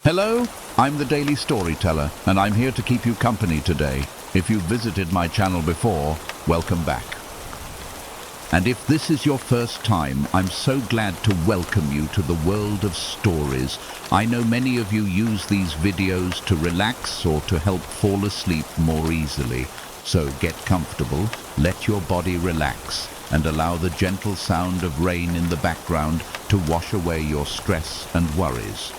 Hello, I'm the Daily Storyteller, and I'm here to keep you company today. If you've visited my channel before, welcome back. And if this is your first time, I'm so glad to welcome you to the world of stories. I know many of you use these videos to relax or to help fall asleep more easily. So get comfortable, let your body relax, and allow the gentle sound of rain in the background to wash away your stress and worries.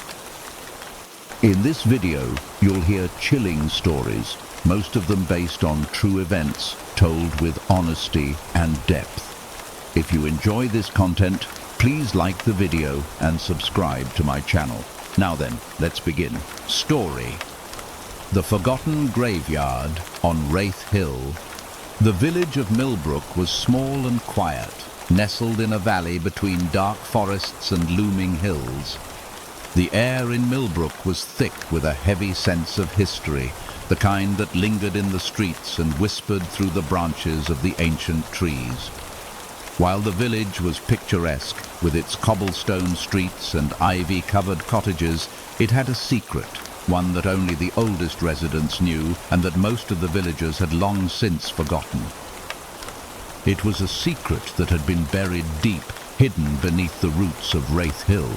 In this video, you'll hear chilling stories, most of them based on true events, told with honesty and depth. If you enjoy this content, please like the video and subscribe to my channel. Now then, let's begin. Story. The Forgotten Graveyard on Wraith Hill. The village of Millbrook was small and quiet, nestled in a valley between dark forests and looming hills. The air in Millbrook was thick with a heavy sense of history, the kind that lingered in the streets and whispered through the branches of the ancient trees. While the village was picturesque, with its cobblestone streets and ivy-covered cottages, it had a secret, one that only the oldest residents knew and that most of the villagers had long since forgotten. It was a secret that had been buried deep, hidden beneath the roots of Wraith Hill.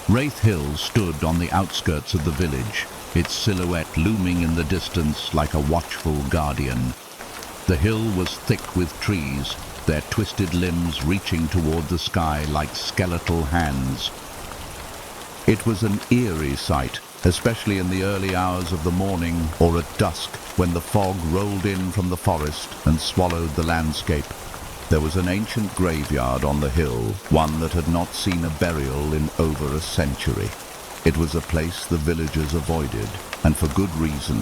Wraith Hill stood on the outskirts of the village, its silhouette looming in the distance like a watchful guardian. The hill was thick with trees, their twisted limbs reaching toward the sky like skeletal hands. It was an eerie sight, especially in the early hours of the morning or at dusk when the fog rolled in from the forest and swallowed the landscape. There was an ancient graveyard on the hill, one that had not seen a burial in over a century. It was a place the villagers avoided, and for good reason.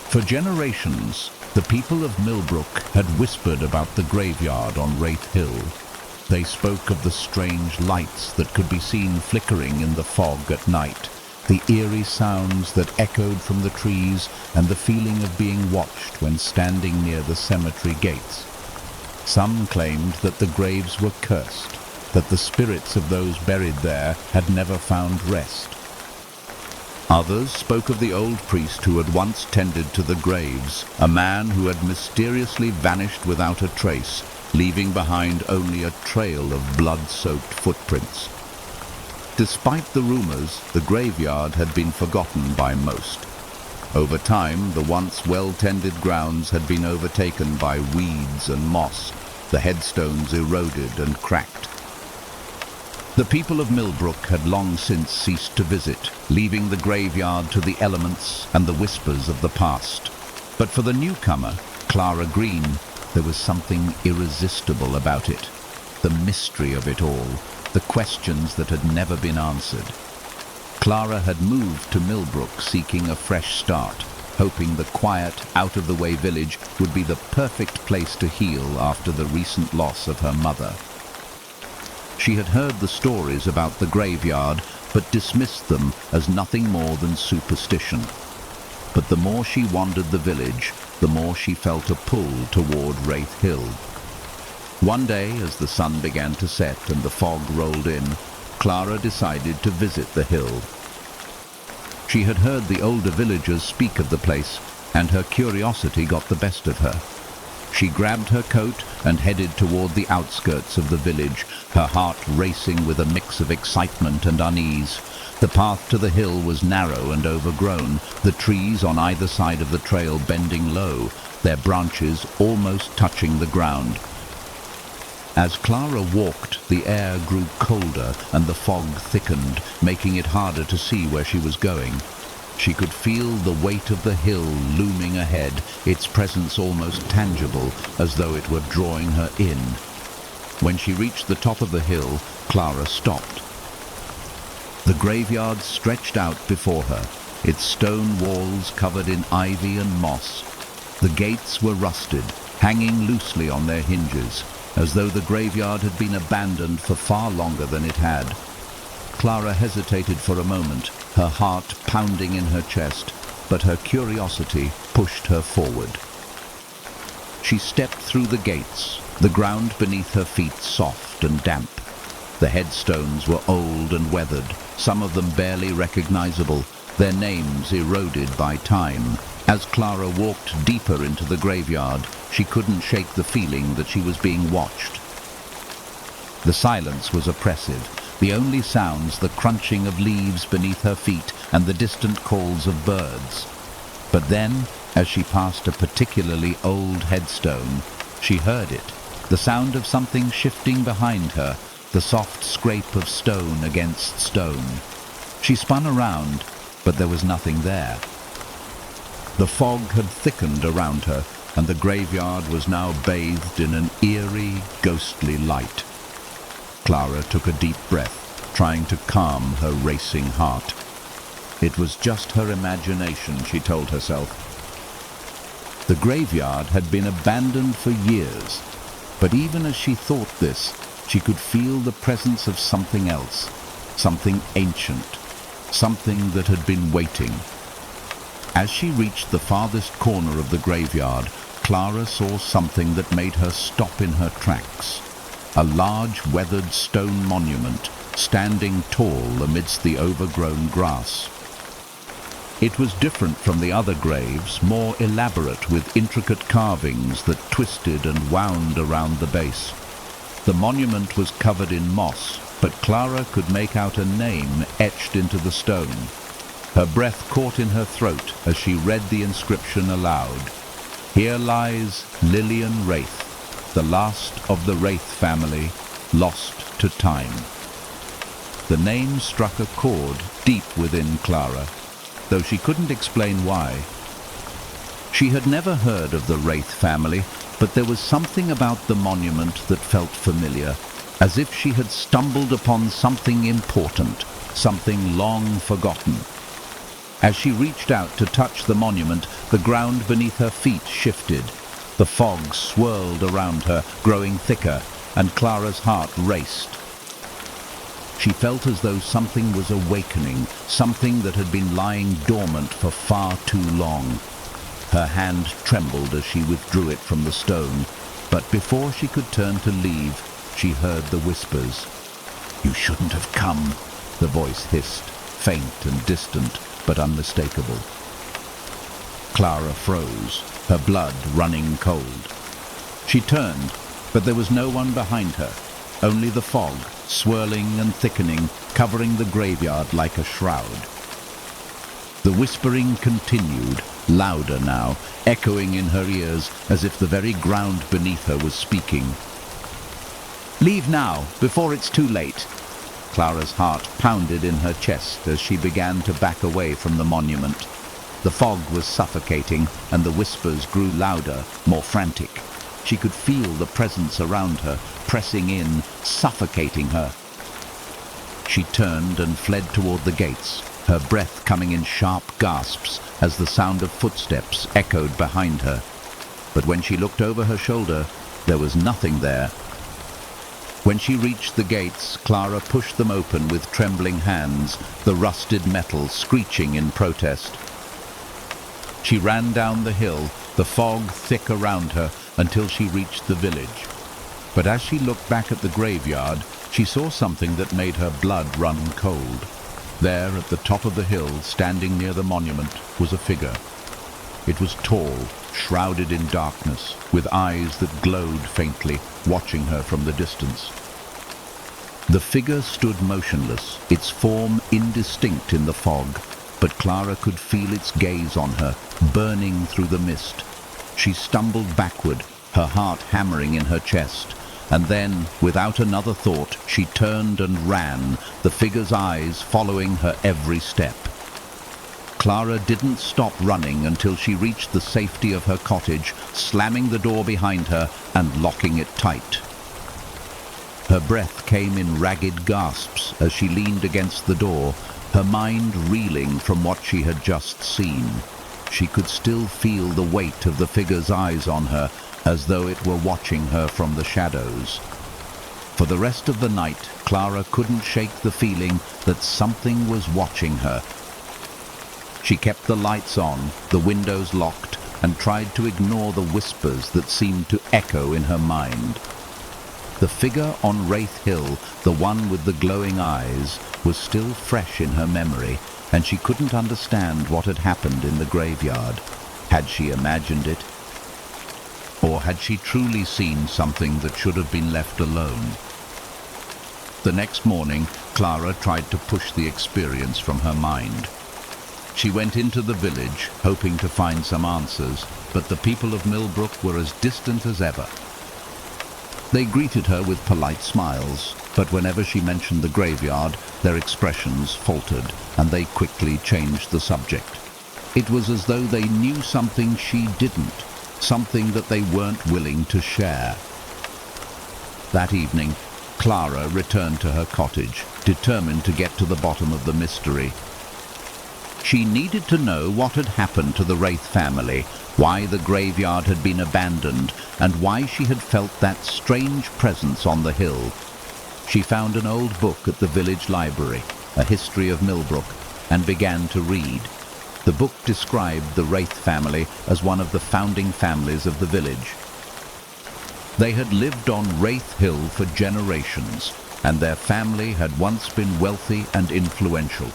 For generations, the people of Millbrook had whispered about the graveyard on Wraith Hill. They spoke of the strange lights that could be seen flickering in the fog at night, the eerie sounds that echoed from the trees, and the feeling of being watched when standing near the cemetery gates. Some claimed that the graves were cursed, that the spirits of those buried there had never found rest. Others spoke of the old priest who had once tended to the graves, a man who had mysteriously vanished without a trace, leaving behind only a trail of blood-soaked footprints. Despite the rumors, the graveyard had been forgotten by most. Over time, the once well-tended grounds had been overtaken by weeds and moss, the headstones eroded and cracked. The people of Millbrook had long since ceased to visit, leaving the graveyard to the elements and the whispers of the past. But for the newcomer, Clara Green, there was something irresistible about it. The mystery of it all, the questions that had never been answered. Clara had moved to Millbrook seeking a fresh start, hoping the quiet, out-of-the-way village would be the perfect place to heal after the recent loss of her mother. She had heard the stories about the graveyard, but dismissed them as nothing more than superstition. But the more she wandered the village, the more she felt a pull toward Wraith Hill. One day, as the sun began to set and the fog rolled in, Clara decided to visit the hill. She had heard the older villagers speak of the place, and her curiosity got the best of her. She grabbed her coat and headed toward the outskirts of the village, her heart racing with a mix of excitement and unease. The path to the hill was narrow and overgrown, the trees on either side of the trail bending low, their branches almost touching the ground. As Clara walked, the air grew colder and the fog thickened, making it harder to see where she was going. She could feel the weight of the hill looming ahead, its presence almost tangible, as though it were drawing her in. When she reached the top of the hill, Clara stopped. The graveyard stretched out before her, its stone walls covered in ivy and moss. The gates were rusted, hanging loosely on their hinges, as though the graveyard had been abandoned for far longer than it had. Clara hesitated for a moment, her heart pounding in her chest, but her curiosity pushed her forward. She stepped through the gates, the ground beneath her feet soft and damp. The headstones were old and weathered, some of them barely recognizable, their names eroded by time. As Clara walked deeper into the graveyard, she couldn't shake the feeling that she was being watched. The silence was oppressive, the only sounds the crunching of leaves beneath her feet and the distant calls of birds. But then, as she passed a particularly old headstone, she heard it, the sound of something shifting behind her, the soft scrape of stone against stone. She spun around, but there was nothing there. The fog had thickened around her, and the graveyard was now bathed in an eerie, ghostly light. Clara took a deep breath, trying to calm her racing heart. It was just her imagination, she told herself. The graveyard had been abandoned for years, but even as she thought this, she could feel the presence of something else, something ancient, something that had been waiting. As she reached the farthest corner of the graveyard, Clara saw something that made her stop in her tracks. A large weathered stone monument, standing tall amidst the overgrown grass. It was different from the other graves, more elaborate with intricate carvings that twisted and wound around the base. The monument was covered in moss, but Clara could make out a name etched into the stone. Her breath caught in her throat as she read the inscription aloud. Here lies Lillian Wraith, the last of the Wraith family, lost to time. The name struck a chord deep within Clara, though she couldn't explain why. She had never heard of the Wraith family, but there was something about the monument that felt familiar, as if she had stumbled upon something important, something long forgotten. As she reached out to touch the monument, the ground beneath her feet shifted. The fog swirled around her, growing thicker, and Clara's heart raced. She felt as though something was awakening, something that had been lying dormant for far too long. Her hand trembled as she withdrew it from the stone, but before she could turn to leave, she heard the whispers. "You shouldn't have come," the voice hissed, faint and distant, but unmistakable. Clara froze, her blood running cold. She turned, but there was no one behind her, only the fog, swirling and thickening, covering the graveyard like a shroud. The whispering continued, louder now, echoing in her ears as if the very ground beneath her was speaking. "Leave now, before it's too late." Clara's heart pounded in her chest as she began to back away from the monument. The fog was suffocating, and the whispers grew louder, more frantic. She could feel the presence around her, pressing in, suffocating her. She turned and fled toward the gates, her breath coming in sharp gasps as the sound of footsteps echoed behind her. But when she looked over her shoulder, there was nothing there. When she reached the gates, Clara pushed them open with trembling hands, the rusted metal screeching in protest. She ran down the hill, the fog thick around her, until she reached the village. But as she looked back at the graveyard, she saw something that made her blood run cold. There, at the top of the hill, standing near the monument, was a figure. It was tall, shrouded in darkness, with eyes that glowed faintly, watching her from the distance. The figure stood motionless, its form indistinct in the fog, but Clara could feel its gaze on her, burning through the mist. She stumbled backward, her heart hammering in her chest, and then, without another thought, she turned and ran, the figure's eyes following her every step. Clara didn't stop running until she reached the safety of her cottage, slamming the door behind her and locking it tight. Her breath came in ragged gasps as she leaned against the door, her mind reeling from what she had just seen. She could still feel the weight of the figure's eyes on her, as though it were watching her from the shadows. For the rest of the night, Clara couldn't shake the feeling that something was watching her. She kept the lights on, the windows locked, and tried to ignore the whispers that seemed to echo in her mind. The figure on Wraith Hill, the one with the glowing eyes, was still fresh in her memory, and she couldn't understand what had happened in the graveyard. Had she imagined it? Or had she truly seen something that should have been left alone? The next morning, Clara tried to push the experience from her mind. She went into the village, hoping to find some answers, but the people of Millbrook were as distant as ever. They greeted her with polite smiles, but whenever she mentioned the graveyard, their expressions faltered, and they quickly changed the subject. It was as though they knew something she didn't, something that they weren't willing to share. That evening, Clara returned to her cottage, determined to get to the bottom of the mystery. She needed to know what had happened to the Wraith family, why the graveyard had been abandoned, and why she had felt that strange presence on the hill. She found an old book at the village library, a history of Millbrook, and began to read. The book described the Wraith family as one of the founding families of the village. They had lived on Wraith Hill for generations, and their family had once been wealthy and influential.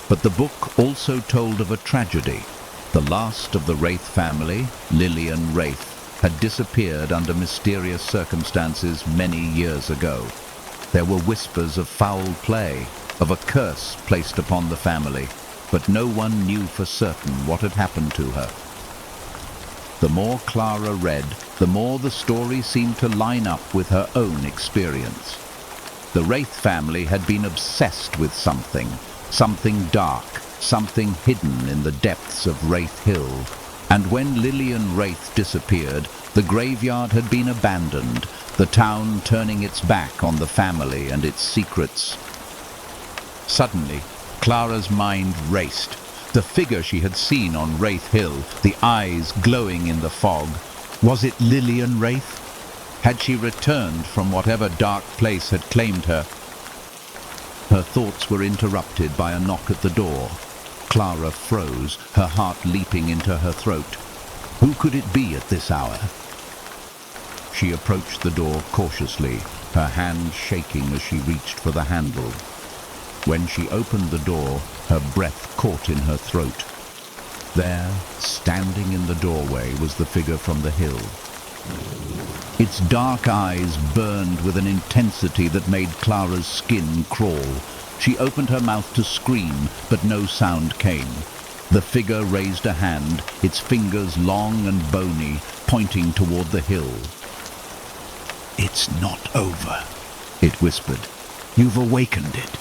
But the book also told of a tragedy. The last of the Wraith family, Lillian Wraith, had disappeared under mysterious circumstances many years ago. There were whispers of foul play, of a curse placed upon the family, but no one knew for certain what had happened to her. The more Clara read, the more the story seemed to line up with her own experience. The Wraith family had been obsessed with something dark, something hidden in the depths of Wraith Hill. And when Lillian Wraith disappeared, the graveyard had been abandoned, the town turning its back on the family and its secrets. Suddenly, Clara's mind raced. The figure she had seen on Wraith Hill, the eyes glowing in the fog, was it Lillian Wraith? Had she returned from whatever dark place had claimed her? Her thoughts were interrupted by a knock at the door. Clara froze, her heart leaping into her throat. Who could it be at this hour? She approached the door cautiously, her hand shaking as she reached for the handle. When she opened the door, her breath caught in her throat. There, standing in the doorway, was the figure from the hill. Its dark eyes burned with an intensity that made Clara's skin crawl. She opened her mouth to scream, but no sound came. The figure raised a hand, its fingers long and bony, pointing toward the hill. "It's not over," it whispered. "You've awakened it."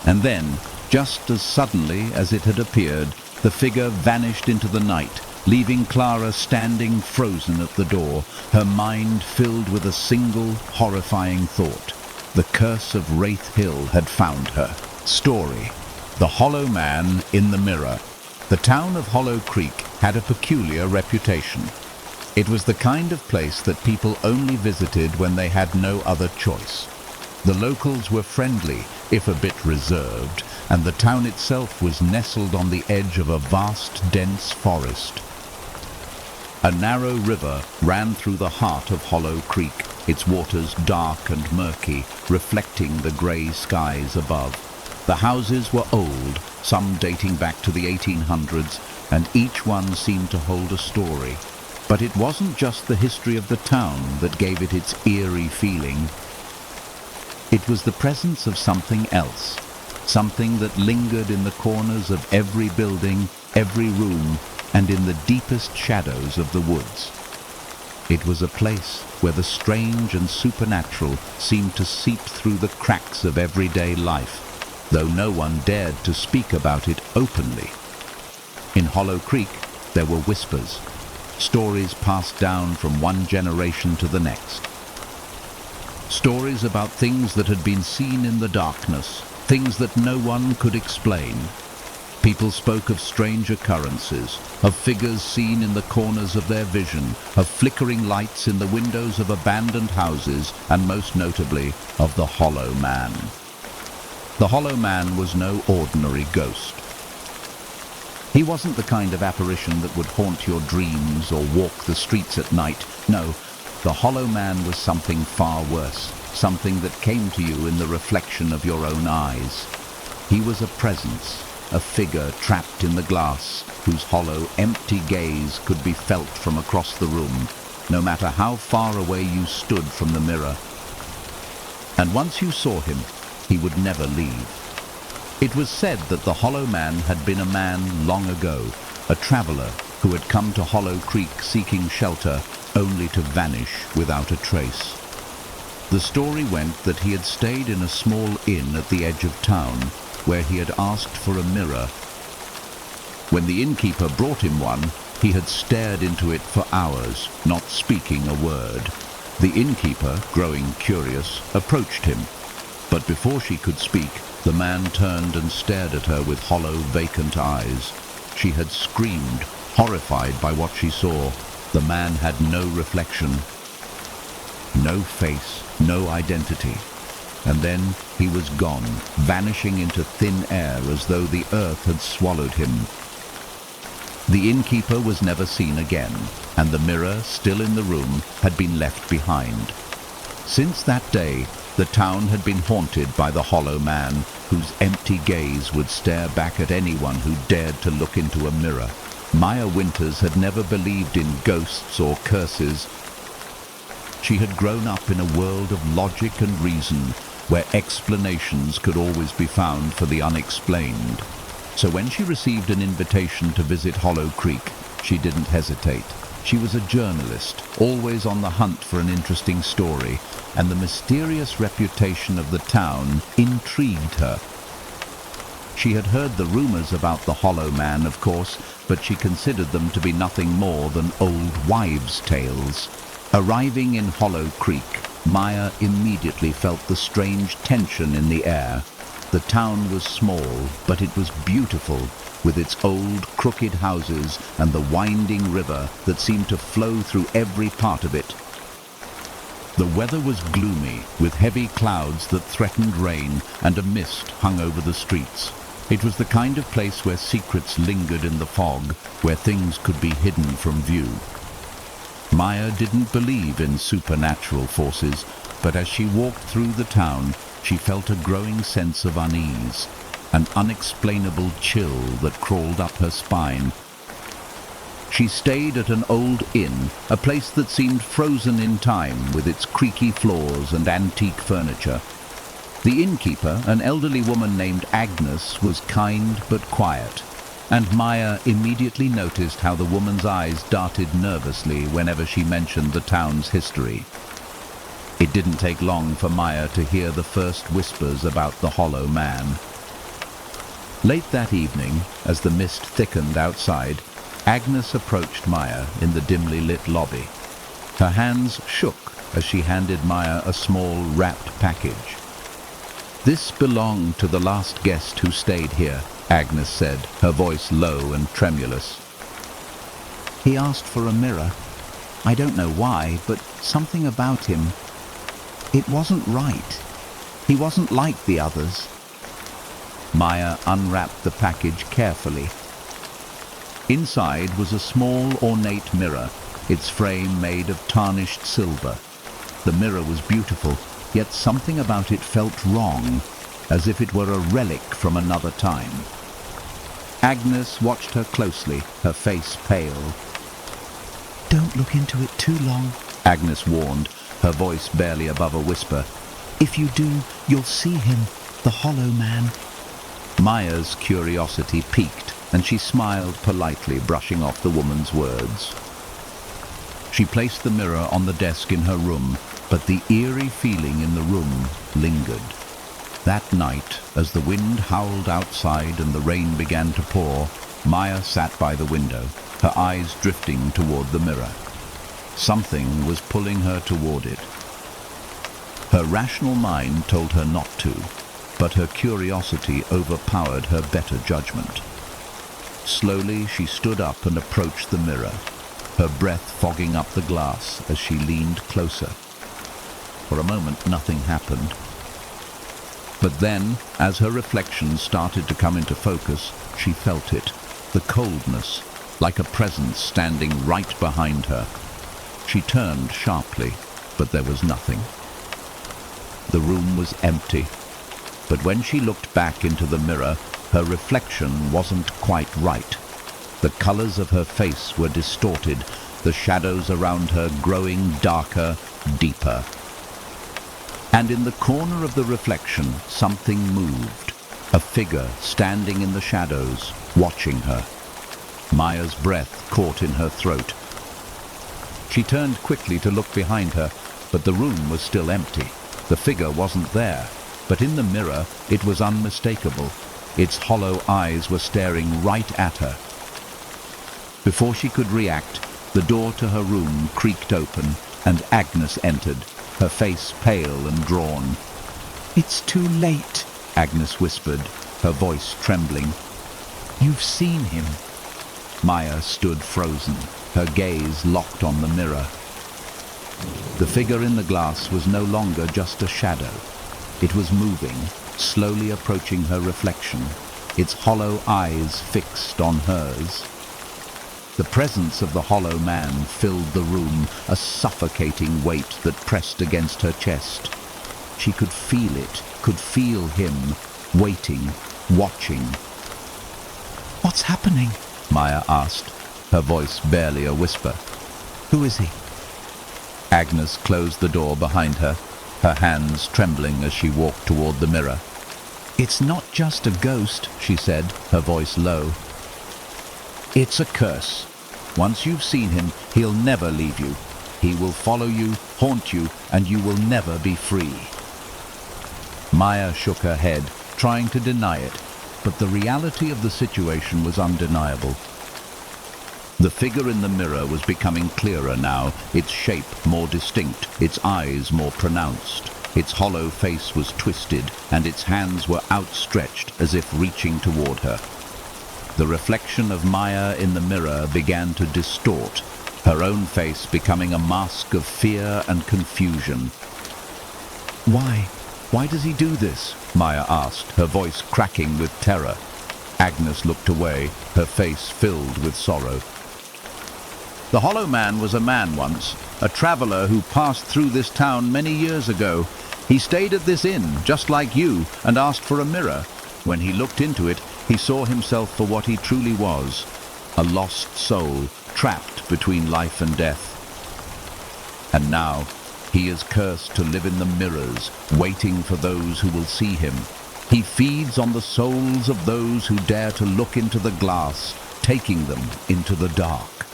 And then, just as suddenly as it had appeared, the figure vanished into the night, leaving Clara standing frozen at the door, her mind filled with a single horrifying thought. The curse of Wraith Hill had found her. Story: The Hollow Man in the Mirror. The town of Hollow Creek had a peculiar reputation. It was the kind of place that people only visited when they had no other choice. The locals were friendly, if a bit reserved, and the town itself was nestled on the edge of a vast, dense forest. A narrow river ran through the heart of Hollow Creek, its waters dark and murky, reflecting the grey skies above. The houses were old, some dating back to the 1800s, and each one seemed to hold a story. But it wasn't just the history of the town that gave it its eerie feeling. It was the presence of something else, something that lingered in the corners of every building, every room, and in the deepest shadows of the woods. It was a place where the strange and supernatural seemed to seep through the cracks of everyday life, though no one dared to speak about it openly. In Hollow Creek, there were whispers, stories passed down from one generation to the next. Stories about things that had been seen in the darkness, things that no one could explain. People spoke of strange occurrences, of figures seen in the corners of their vision, of flickering lights in the windows of abandoned houses, and most notably, of the Hollow Man. The Hollow Man was no ordinary ghost. He wasn't the kind of apparition that would haunt your dreams or walk the streets at night. No, The Hollow Man was something far worse, something that came to you in the reflection of your own eyes. He was a presence, a figure trapped in the glass, whose hollow, empty gaze could be felt from across the room, no matter how far away you stood from the mirror. And once you saw him, he would never leave. It was said that the Hollow Man had been a man long ago, a traveler who had come to Hollow Creek seeking shelter, only to vanish without a trace. The story went that he had stayed in a small inn at the edge of town, where he had asked for a mirror. When the innkeeper brought him one, he had stared into it for hours, not speaking a word. The innkeeper, growing curious, approached him, but before she could speak, the man turned and stared at her with hollow, vacant eyes. She had screamed, horrified by what she saw. The man had no reflection, no face, no identity. And then he was gone, vanishing into thin air as though the earth had swallowed him. The innkeeper was never seen again, and the mirror, still in the room, had been left behind. Since that day, the town had been haunted by the Hollow Man, whose empty gaze would stare back at anyone who dared to look into a mirror. Maya Winters had never believed in ghosts or curses. She had grown up in a world of logic and reason, where explanations could always be found for the unexplained. So when she received an invitation to visit Hollow Creek, she didn't hesitate. She was a journalist, always on the hunt for an interesting story, and the mysterious reputation of the town intrigued her. She had heard the rumors about the Hollow Man, of course, but she considered them to be nothing more than old wives' tales. Arriving in Hollow Creek, Maya immediately felt the strange tension in the air. The town was small, but it was beautiful, with its old, crooked houses and the winding river that seemed to flow through every part of it. The weather was gloomy, with heavy clouds that threatened rain, and a mist hung over the streets. It was the kind of place where secrets lingered in the fog, where things could be hidden from view. Maya didn't believe in supernatural forces, but as she walked through the town, she felt a growing sense of unease, an unexplainable chill that crawled up her spine. She stayed at an old inn, a place that seemed frozen in time with its creaky floors and antique furniture. The innkeeper, an elderly woman named Agnes, was kind but quiet, and Maya immediately noticed how the woman's eyes darted nervously whenever she mentioned the town's history. It didn't take long for Maya to hear the first whispers about the Hollow Man. Late that evening, as the mist thickened outside, Agnes approached Maya in the dimly lit lobby. Her hands shook as she handed Maya a small, wrapped package. "This belonged to the last guest who stayed here," Agnes said, her voice low and tremulous. "He asked for a mirror. I don't know why, but something about him. It wasn't right. He wasn't like the others." Maya unwrapped the package carefully. Inside was a small, ornate mirror, its frame made of tarnished silver. The mirror was beautiful, yet something about it felt wrong, as if it were a relic from another time. Agnes watched her closely, her face pale. "Don't look into it too long," Agnes warned, her voice barely above a whisper. "If you do, you'll see him, the Hollow Man." Maya's curiosity piqued, and she smiled politely, brushing off the woman's words. She placed the mirror on the desk in her room, but the eerie feeling in the room lingered. That night, as the wind howled outside and the rain began to pour, Maya sat by the window, her eyes drifting toward the mirror. Something was pulling her toward it. Her rational mind told her not to, but her curiosity overpowered her better judgment. Slowly she stood up and approached the mirror, her breath fogging up the glass as she leaned closer. For a moment nothing happened. But then, as her reflection started to come into focus, she felt it, the coldness, like a presence standing right behind her. She turned sharply, but there was nothing. The room was empty, but when she looked back into the mirror, her reflection wasn't quite right. The colors of her face were distorted, the shadows around her growing darker, deeper. And in the corner of the reflection, something moved. A figure standing in the shadows, watching her. Maya's breath caught in her throat. She turned quickly to look behind her, but the room was still empty. The figure wasn't there, but in the mirror it was unmistakable. Its hollow eyes were staring right at her. Before she could react, the door to her room creaked open, and Agnes entered, her face pale and drawn. "It's too late," Agnes whispered, her voice trembling. "You've seen him." Maya stood frozen, her gaze locked on the mirror. The figure in the glass was no longer just a shadow. It was moving, slowly approaching her reflection, its hollow eyes fixed on hers. The presence of the hollow man filled the room, a suffocating weight that pressed against her chest. She could feel it, could feel him, waiting, watching. "What's happening?" Maya asked, her voice barely a whisper. "Who is he?" Agnes closed the door behind her, her hands trembling as she walked toward the mirror. "It's not just a ghost," she said, her voice low. "It's a curse. Once you've seen him, he'll never leave you. He will follow you, haunt you, and you will never be free." Maya shook her head, trying to deny it, but the reality of the situation was undeniable. The figure in the mirror was becoming clearer now, its shape more distinct, its eyes more pronounced. Its hollow face was twisted, and its hands were outstretched as if reaching toward her. The reflection of Maya in the mirror began to distort, her own face becoming a mask of fear and confusion. "Why? Why does he do this?" Maya asked, her voice cracking with terror. Agnes looked away, her face filled with sorrow. "The Hollow Man was a man once, a traveler who passed through this town many years ago. He stayed at this inn, just like you, and asked for a mirror. When he looked into it, he saw himself for what he truly was, a lost soul, trapped between life and death. And now, he is cursed to live in the mirrors, waiting for those who will see him. He feeds on the souls of those who dare to look into the glass, taking them into the dark."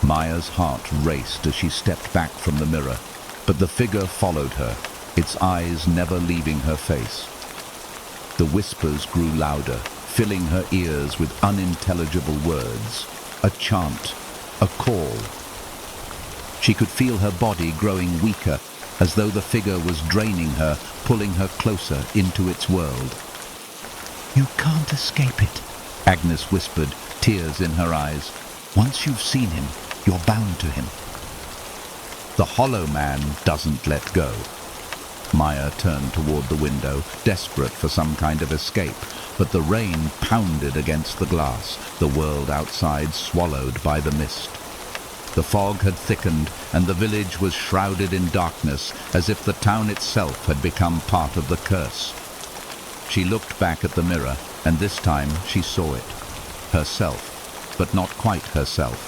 Maya's heart raced as she stepped back from the mirror, but the figure followed her, its eyes never leaving her face. The whispers grew louder, filling her ears with unintelligible words. A chant, a call. She could feel her body growing weaker, as though the figure was draining her, pulling her closer into its world. "You can't escape it," Agnes whispered, tears in her eyes. "Once you've seen him, you're bound to him." The Hollow Man doesn't let go. Maya turned toward the window, desperate for some kind of escape, but the rain pounded against the glass, the world outside swallowed by the mist. The fog had thickened, and the village was shrouded in darkness, as if the town itself had become part of the curse. She looked back at the mirror, and this time she saw it. Herself, but not quite herself.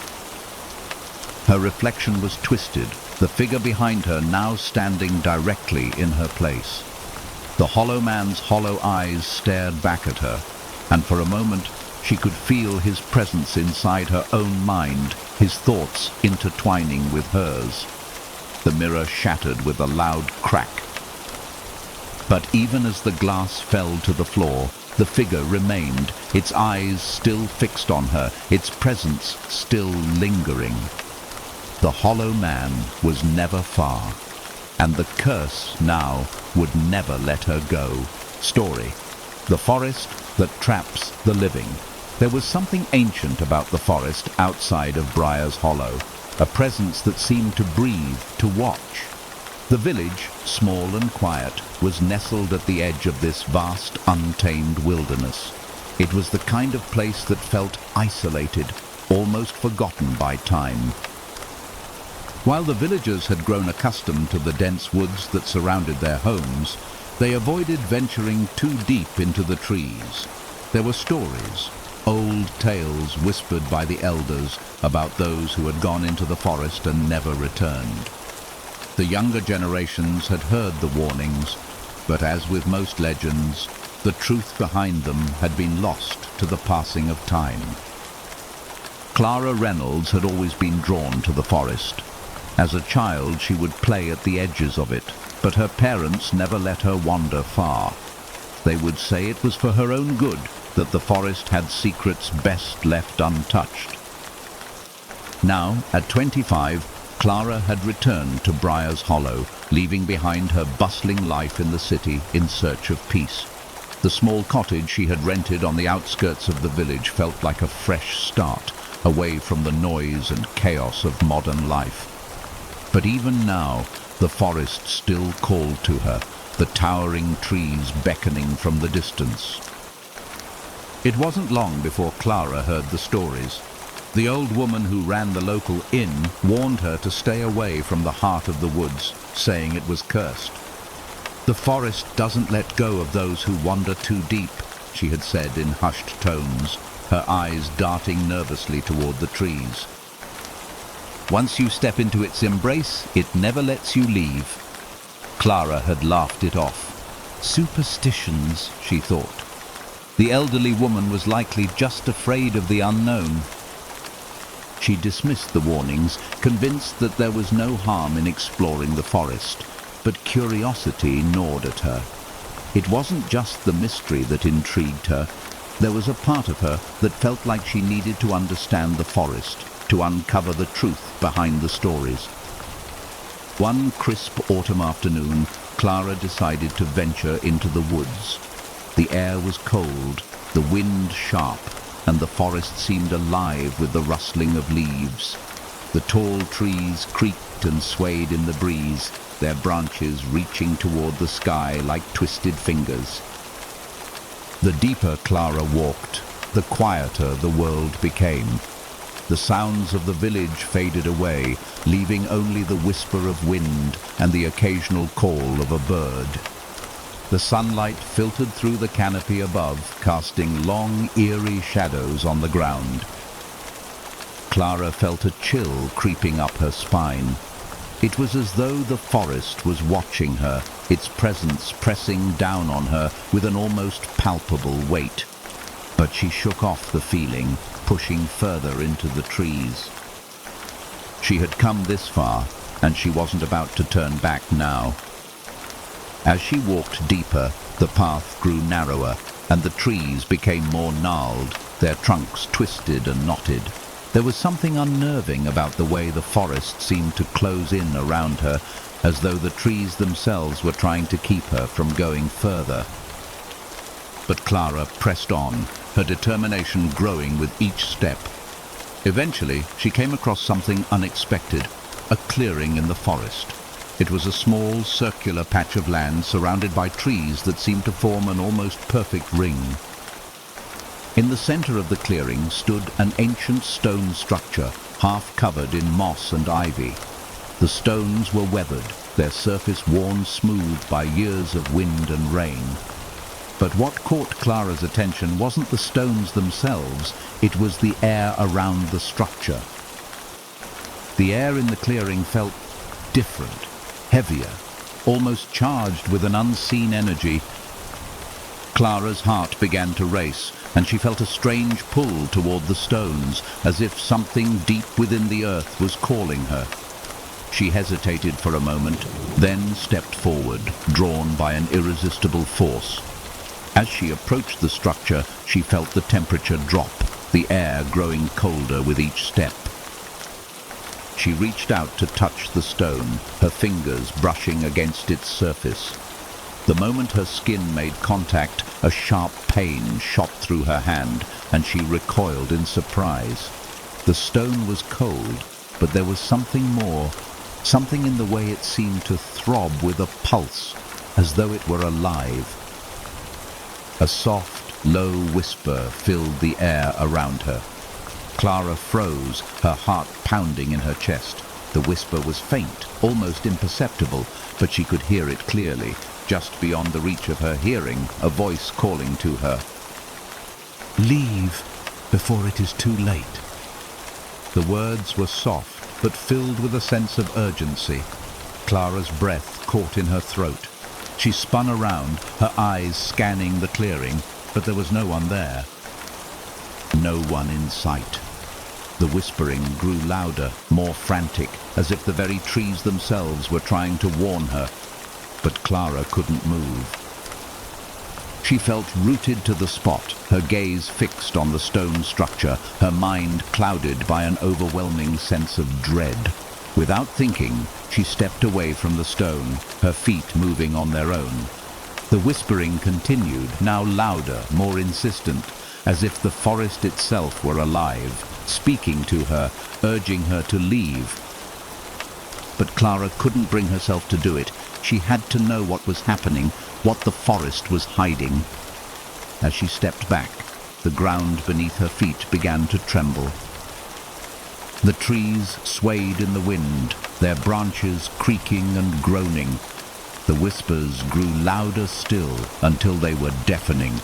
Her reflection was twisted, the figure behind her now standing directly in her place. The Hollow Man's hollow eyes stared back at her, and for a moment she could feel his presence inside her own mind, his thoughts intertwining with hers. The mirror shattered with a loud crack. But even as the glass fell to the floor, the figure remained, its eyes still fixed on her, its presence still lingering. The Hollow Man was never far, and the curse now would never let her go. Story: the forest that traps the living. There was something ancient about the forest outside of Briar's Hollow, a presence that seemed to breathe, to watch. The village, small and quiet, was nestled at the edge of this vast, untamed wilderness. It was the kind of place that felt isolated, almost forgotten by time. While the villagers had grown accustomed to the dense woods that surrounded their homes, they avoided venturing too deep into the trees. There were stories, old tales whispered by the elders about those who had gone into the forest and never returned. The younger generations had heard the warnings, but as with most legends, the truth behind them had been lost to the passing of time. Clara Reynolds had always been drawn to the forest. As a child, she would play at the edges of it, but her parents never let her wander far. They would say it was for her own good that the forest had secrets best left untouched. Now, at 25, Clara had returned to Briar's Hollow, leaving behind her bustling life in the city in search of peace. The small cottage she had rented on the outskirts of the village felt like a fresh start, away from the noise and chaos of modern life. But even now, the forest still called to her, the towering trees beckoning from the distance. It wasn't long before Clara heard the stories. The old woman who ran the local inn warned her to stay away from the heart of the woods, saying it was cursed. "The forest doesn't let go of those who wander too deep," she had said in hushed tones, her eyes darting nervously toward the trees. "Once you step into its embrace, it never lets you leave." Clara had laughed it off. Superstitions, she thought. The elderly woman was likely just afraid of the unknown. She dismissed the warnings, convinced that there was no harm in exploring the forest, but curiosity gnawed at her. It wasn't just the mystery that intrigued her. There was a part of her that felt like she needed to understand the forest, to uncover the truth behind the stories. One crisp autumn afternoon, Clara decided to venture into the woods. The air was cold, the wind sharp, and the forest seemed alive with the rustling of leaves. The tall trees creaked and swayed in the breeze, their branches reaching toward the sky like twisted fingers. The deeper Clara walked, the quieter the world became. The sounds of the village faded away, leaving only the whisper of wind and the occasional call of a bird. The sunlight filtered through the canopy above, casting long, eerie shadows on the ground. Clara felt a chill creeping up her spine. It was as though the forest was watching her, its presence pressing down on her with an almost palpable weight. But she shook off the feeling, pushing further into the trees. She had come this far, and she wasn't about to turn back now. As she walked deeper, the path grew narrower, and the trees became more gnarled, their trunks twisted and knotted. There was something unnerving about the way the forest seemed to close in around her, as though the trees themselves were trying to keep her from going further. But Clara pressed on, her determination growing with each step. Eventually, she came across something unexpected, a clearing in the forest. It was a small, circular patch of land surrounded by trees that seemed to form an almost perfect ring. In the center of the clearing stood an ancient stone structure, half covered in moss and ivy. The stones were weathered, their surface worn smooth by years of wind and rain. But what caught Clara's attention wasn't the stones themselves, it was the air around the structure. The air in the clearing felt different, heavier, almost charged with an unseen energy. Clara's heart began to race, and she felt a strange pull toward the stones, as if something deep within the earth was calling her. She hesitated for a moment, then stepped forward, drawn by an irresistible force. As she approached the structure, she felt the temperature drop, the air growing colder with each step. She reached out to touch the stone, her fingers brushing against its surface. The moment her skin made contact, a sharp pain shot through her hand, and she recoiled in surprise. The stone was cold, but there was something more, something in the way it seemed to throb with a pulse, as though it were alive. A soft, low whisper filled the air around her. Clara froze, her heart pounding in her chest. The whisper was faint, almost imperceptible, but she could hear it clearly. Just beyond the reach of her hearing, a voice calling to her. Leave before it is too late. The words were soft, but filled with a sense of urgency. Clara's breath caught in her throat. She spun around, her eyes scanning the clearing, but there was no one there. No one in sight. The whispering grew louder, more frantic, as if the very trees themselves were trying to warn her. But Clara couldn't move. She felt rooted to the spot, her gaze fixed on the stone structure, her mind clouded by an overwhelming sense of dread. Without thinking, she stepped away from the stone, her feet moving on their own. The whispering continued, now louder, more insistent, as if the forest itself were alive, speaking to her, urging her to leave. But Clara couldn't bring herself to do it. She had to know what was happening, what the forest was hiding. As she stepped back, the ground beneath her feet began to tremble. The trees swayed in the wind, their branches creaking and groaning. The whispers grew louder still until they were deafening.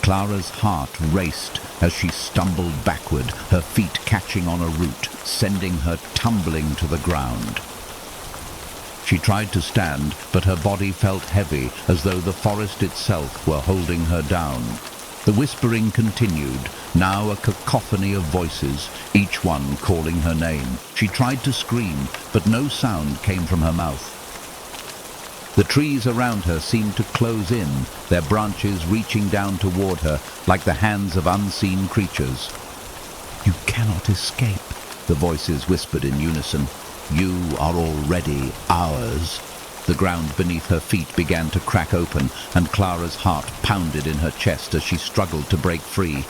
Clara's heart raced as she stumbled backward, her feet catching on a root, sending her tumbling to the ground. She tried to stand, but her body felt heavy, as though the forest itself were holding her down. The whispering continued, now a cacophony of voices, each one calling her name. She tried to scream, but no sound came from her mouth. The trees around her seemed to close in, their branches reaching down toward her like the hands of unseen creatures. You cannot escape, the voices whispered in unison. You are already ours. The ground beneath her feet began to crack open, and Clara's heart pounded in her chest as she struggled to break free.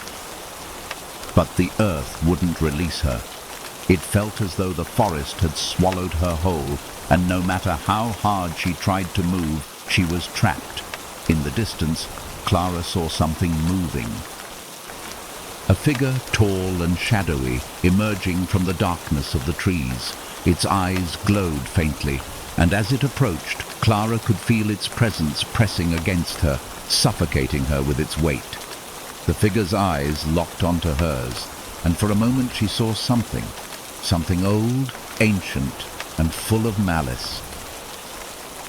But the earth wouldn't release her. It felt as though the forest had swallowed her whole, and no matter how hard she tried to move, she was trapped. In the distance, Clara saw something moving. A figure tall and shadowy, emerging from the darkness of the trees. Its eyes glowed faintly, and as it approached, Clara could feel its presence pressing against her, suffocating her with its weight. The figure's eyes locked onto hers, and for a moment she saw something old, ancient, and full of malice.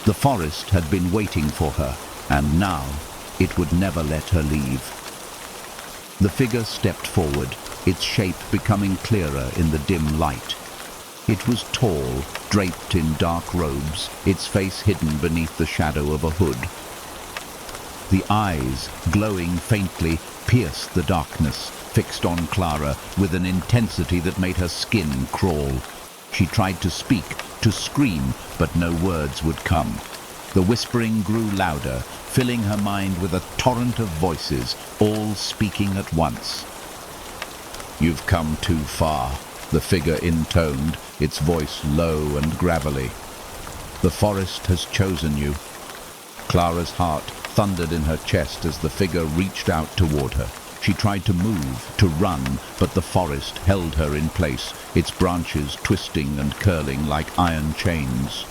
The forest had been waiting for her, and now it would never let her leave. The figure stepped forward, its shape becoming clearer in the dim light. It was tall, draped in dark robes, its face hidden beneath the shadow of a hood. The eyes, glowing faintly, pierced the darkness, fixed on Clara with an intensity that made her skin crawl. She tried to speak, to scream, but no words would come. The whispering grew louder, filling her mind with a torrent of voices, all speaking at once. You've come too far, the figure intoned, its voice low and gravelly. The forest has chosen you. Clara's heart thundered in her chest as the figure reached out toward her. She tried to move, to run, but the forest held her in place, its branches twisting and curling like iron chains.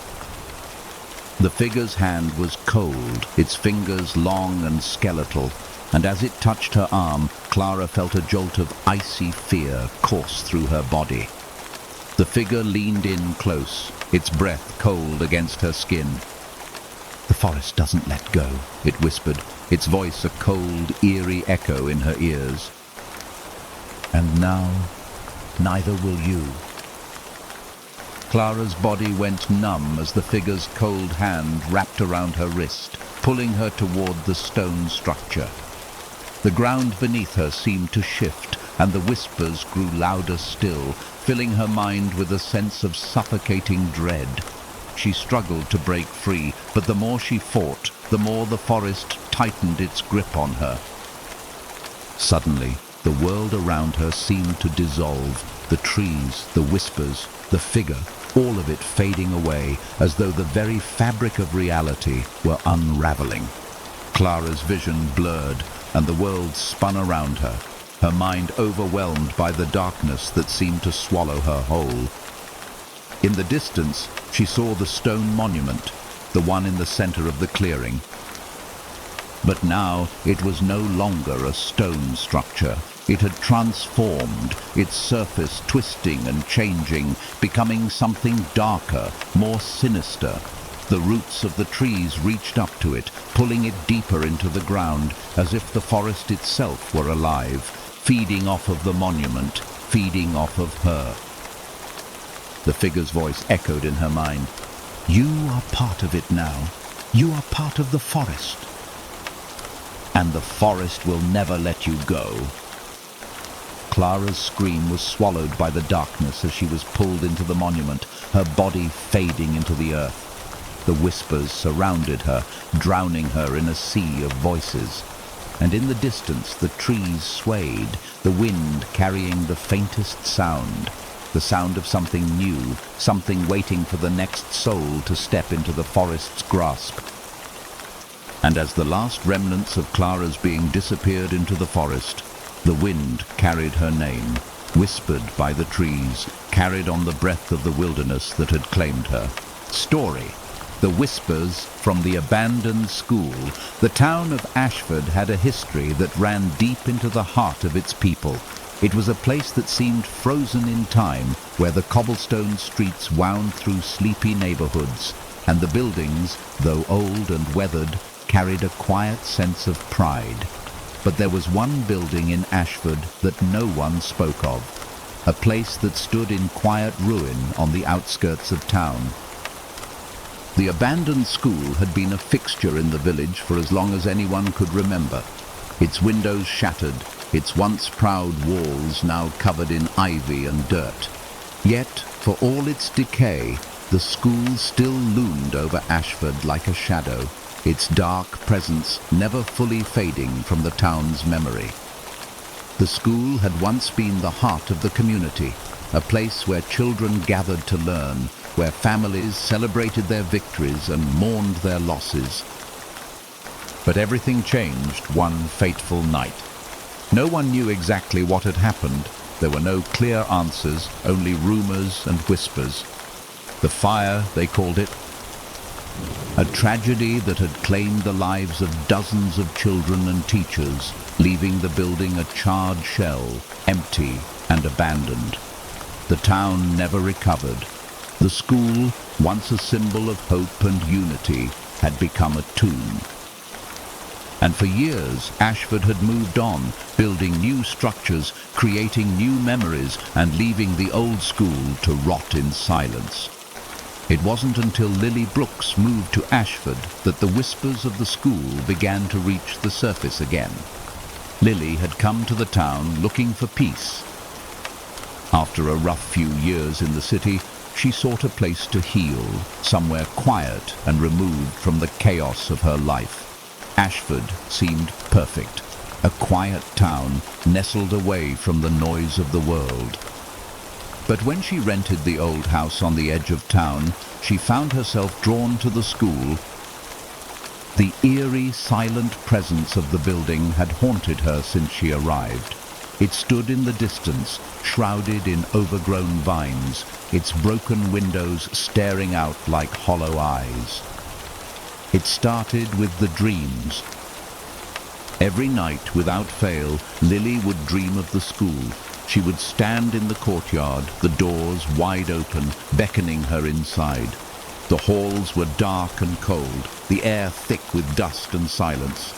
The figure's hand was cold, its fingers long and skeletal, and as it touched her arm, Clara felt a jolt of icy fear course through her body. The figure leaned in close, its breath cold against her skin. The forest doesn't let go, it whispered, its voice a cold, eerie echo in her ears. And now, neither will you. Clara's body went numb as the figure's cold hand wrapped around her wrist, pulling her toward the stone structure. The ground beneath her seemed to shift, and the whispers grew louder still, filling her mind with a sense of suffocating dread. She struggled to break free, but the more she fought, the more the forest tightened its grip on her. Suddenly, the world around her seemed to dissolve, the trees, the whispers, the figure, all of it fading away, as though the very fabric of reality were unraveling. Clara's vision blurred, and the world spun around her, her mind overwhelmed by the darkness that seemed to swallow her whole. In the distance, she saw the stone monument, the one in the center of the clearing. But now it was no longer a stone structure. It had transformed, its surface twisting and changing, becoming something darker, more sinister. The roots of the trees reached up to it, pulling it deeper into the ground, as if the forest itself were alive, feeding off of the monument, feeding off of her. The figure's voice echoed in her mind. You are part of it now. You are part of the forest. And the forest will never let you go. Clara's scream was swallowed by the darkness as she was pulled into the monument, her body fading into the earth. The whispers surrounded her, drowning her in a sea of voices. And in the distance the trees swayed, the wind carrying the faintest sound, the sound of something new, something waiting for the next soul to step into the forest's grasp. And as the last remnants of Clara's being disappeared into the forest, the wind carried her name, whispered by the trees, carried on the breath of the wilderness that had claimed her. Story. The whispers from the abandoned school. The town of Ashford had a history that ran deep into the heart of its people. It was a place that seemed frozen in time, where the cobblestone streets wound through sleepy neighborhoods, and the buildings, though old and weathered, carried a quiet sense of pride. But there was one building in Ashford that no one spoke of, a place that stood in quiet ruin on the outskirts of town. The abandoned school had been a fixture in the village for as long as anyone could remember. Its windows shattered, its once proud walls now covered in ivy and dirt. Yet, for all its decay, the school still loomed over Ashford like a shadow, its dark presence never fully fading from the town's memory. The school had once been the heart of the community, a place where children gathered to learn, where families celebrated their victories and mourned their losses. But everything changed one fateful night. No one knew exactly what had happened. There were no clear answers, only rumors and whispers. The fire, they called it. A tragedy that had claimed the lives of dozens of children and teachers, leaving the building a charred shell, empty and abandoned. The town never recovered. The school, once a symbol of hope and unity, had become a tomb. And for years, Ashford had moved on, building new structures, creating new memories, and leaving the old school to rot in silence. It wasn't until Lily Brooks moved to Ashford that the whispers of the school began to reach the surface again. Lily had come to the town looking for peace. After a rough few years in the city, she sought a place to heal, somewhere quiet and removed from the chaos of her life. Ashford seemed perfect, a quiet town nestled away from the noise of the world. But when she rented the old house on the edge of town, she found herself drawn to the school. The eerie, silent presence of the building had haunted her since she arrived. It stood in the distance, shrouded in overgrown vines, its broken windows staring out like hollow eyes. It started with the dreams. Every night, without fail, Lily would dream of the school. She would stand in the courtyard, the doors wide open, beckoning her inside. The halls were dark and cold, the air thick with dust and silence.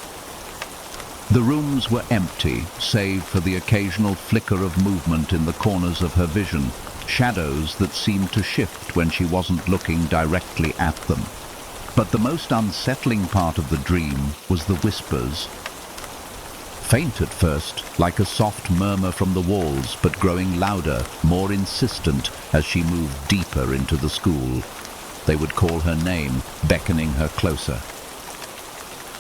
The rooms were empty, save for the occasional flicker of movement in the corners of her vision, shadows that seemed to shift when she wasn't looking directly at them. But the most unsettling part of the dream was the whispers. Faint at first, like a soft murmur from the walls, but growing louder, more insistent as she moved deeper into the school. They would call her name, beckoning her closer.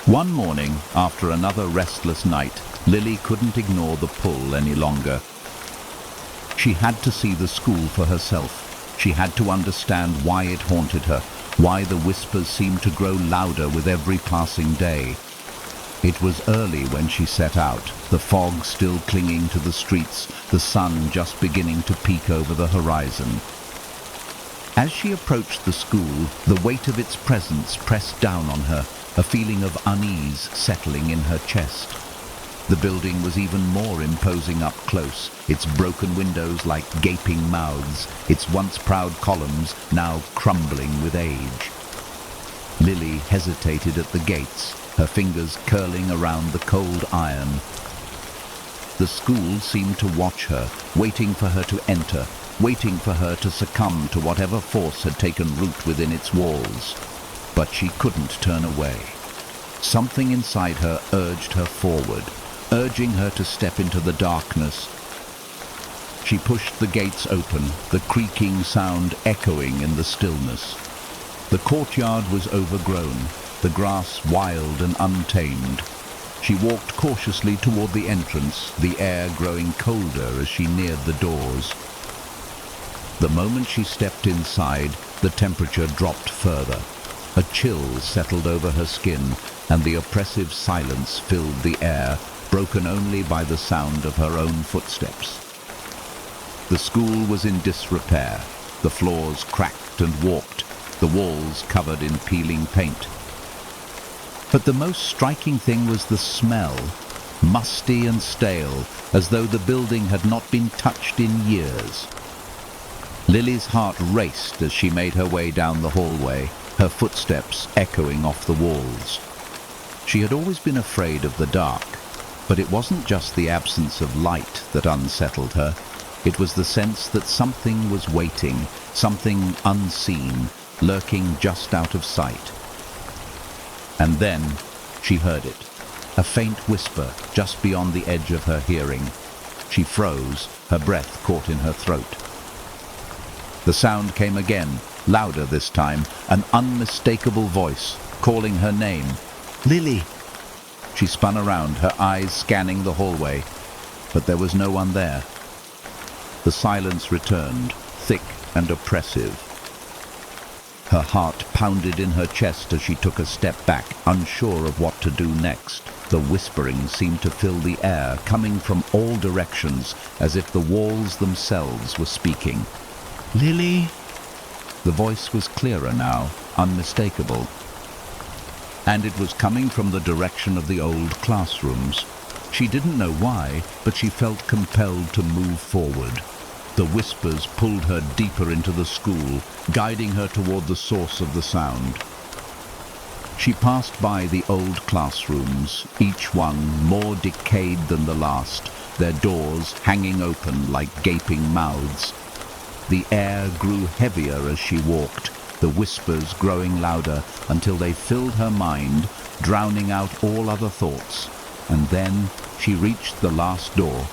One morning, after another restless night, Lily couldn't ignore the pull any longer. She had to see the school for herself. She had to understand why it haunted her, why the whispers seemed to grow louder with every passing day. It was early when she set out, the fog still clinging to the streets, the sun just beginning to peek over the horizon. As she approached the school, the weight of its presence pressed down on her, a feeling of unease settling in her chest. The building was even more imposing up close, its broken windows like gaping mouths, its once proud columns now crumbling with age. Lily hesitated at the gates, her fingers curling around the cold iron. The school seemed to watch her, waiting for her to enter, waiting for her to succumb to whatever force had taken root within its walls. But she couldn't turn away. Something inside her urged her forward, urging her to step into the darkness. She pushed the gates open, the creaking sound echoing in the stillness. The courtyard was overgrown, the grass wild and untamed. She walked cautiously toward the entrance, the air growing colder as she neared the doors. The moment she stepped inside, the temperature dropped further. A chill settled over her skin, and the oppressive silence filled the air, broken only by the sound of her own footsteps. The school was in disrepair, the floors cracked and warped, the walls covered in peeling paint. But the most striking thing was the smell, musty and stale, as though the building had not been touched in years. Lily's heart raced as she made her way down the hallway, her footsteps echoing off the walls. She had always been afraid of the dark, but it wasn't just the absence of light that unsettled her. It was the sense that something was waiting, something unseen, lurking just out of sight. And then she heard it, a faint whisper just beyond the edge of her hearing. She froze, her breath caught in her throat. The sound came again, louder this time, an unmistakable voice, calling her name. "Lily!" She spun around, her eyes scanning the hallway, but there was no one there. The silence returned, thick and oppressive. Her heart pounded in her chest as she took a step back, unsure of what to do next. The whispering seemed to fill the air, coming from all directions, as if the walls themselves were speaking. "Lily?" The voice was clearer now, unmistakable. And it was coming from the direction of the old classrooms. She didn't know why, but she felt compelled to move forward. The whispers pulled her deeper into the school, guiding her toward the source of the sound. She passed by the old classrooms, each one more decayed than the last, their doors hanging open like gaping mouths. The air grew heavier as she walked, the whispers growing louder until they filled her mind, drowning out all other thoughts. And then she reached the last door.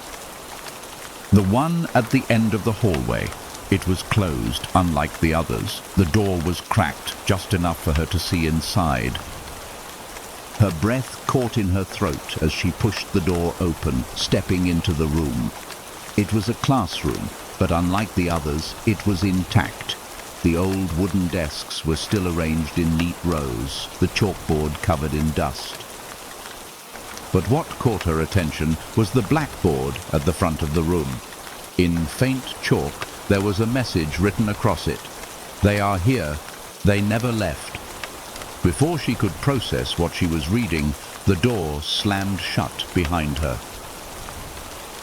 The one at the end of the hallway. It was closed, unlike the others. The door was cracked, just enough for her to see inside. Her breath caught in her throat as she pushed the door open, stepping into the room. It was a classroom, but unlike the others, it was intact. The old wooden desks were still arranged in neat rows, the chalkboard covered in dust. But what caught her attention was the blackboard at the front of the room. In faint chalk, there was a message written across it. "They are here. They never left." Before she could process what she was reading, the door slammed shut behind her.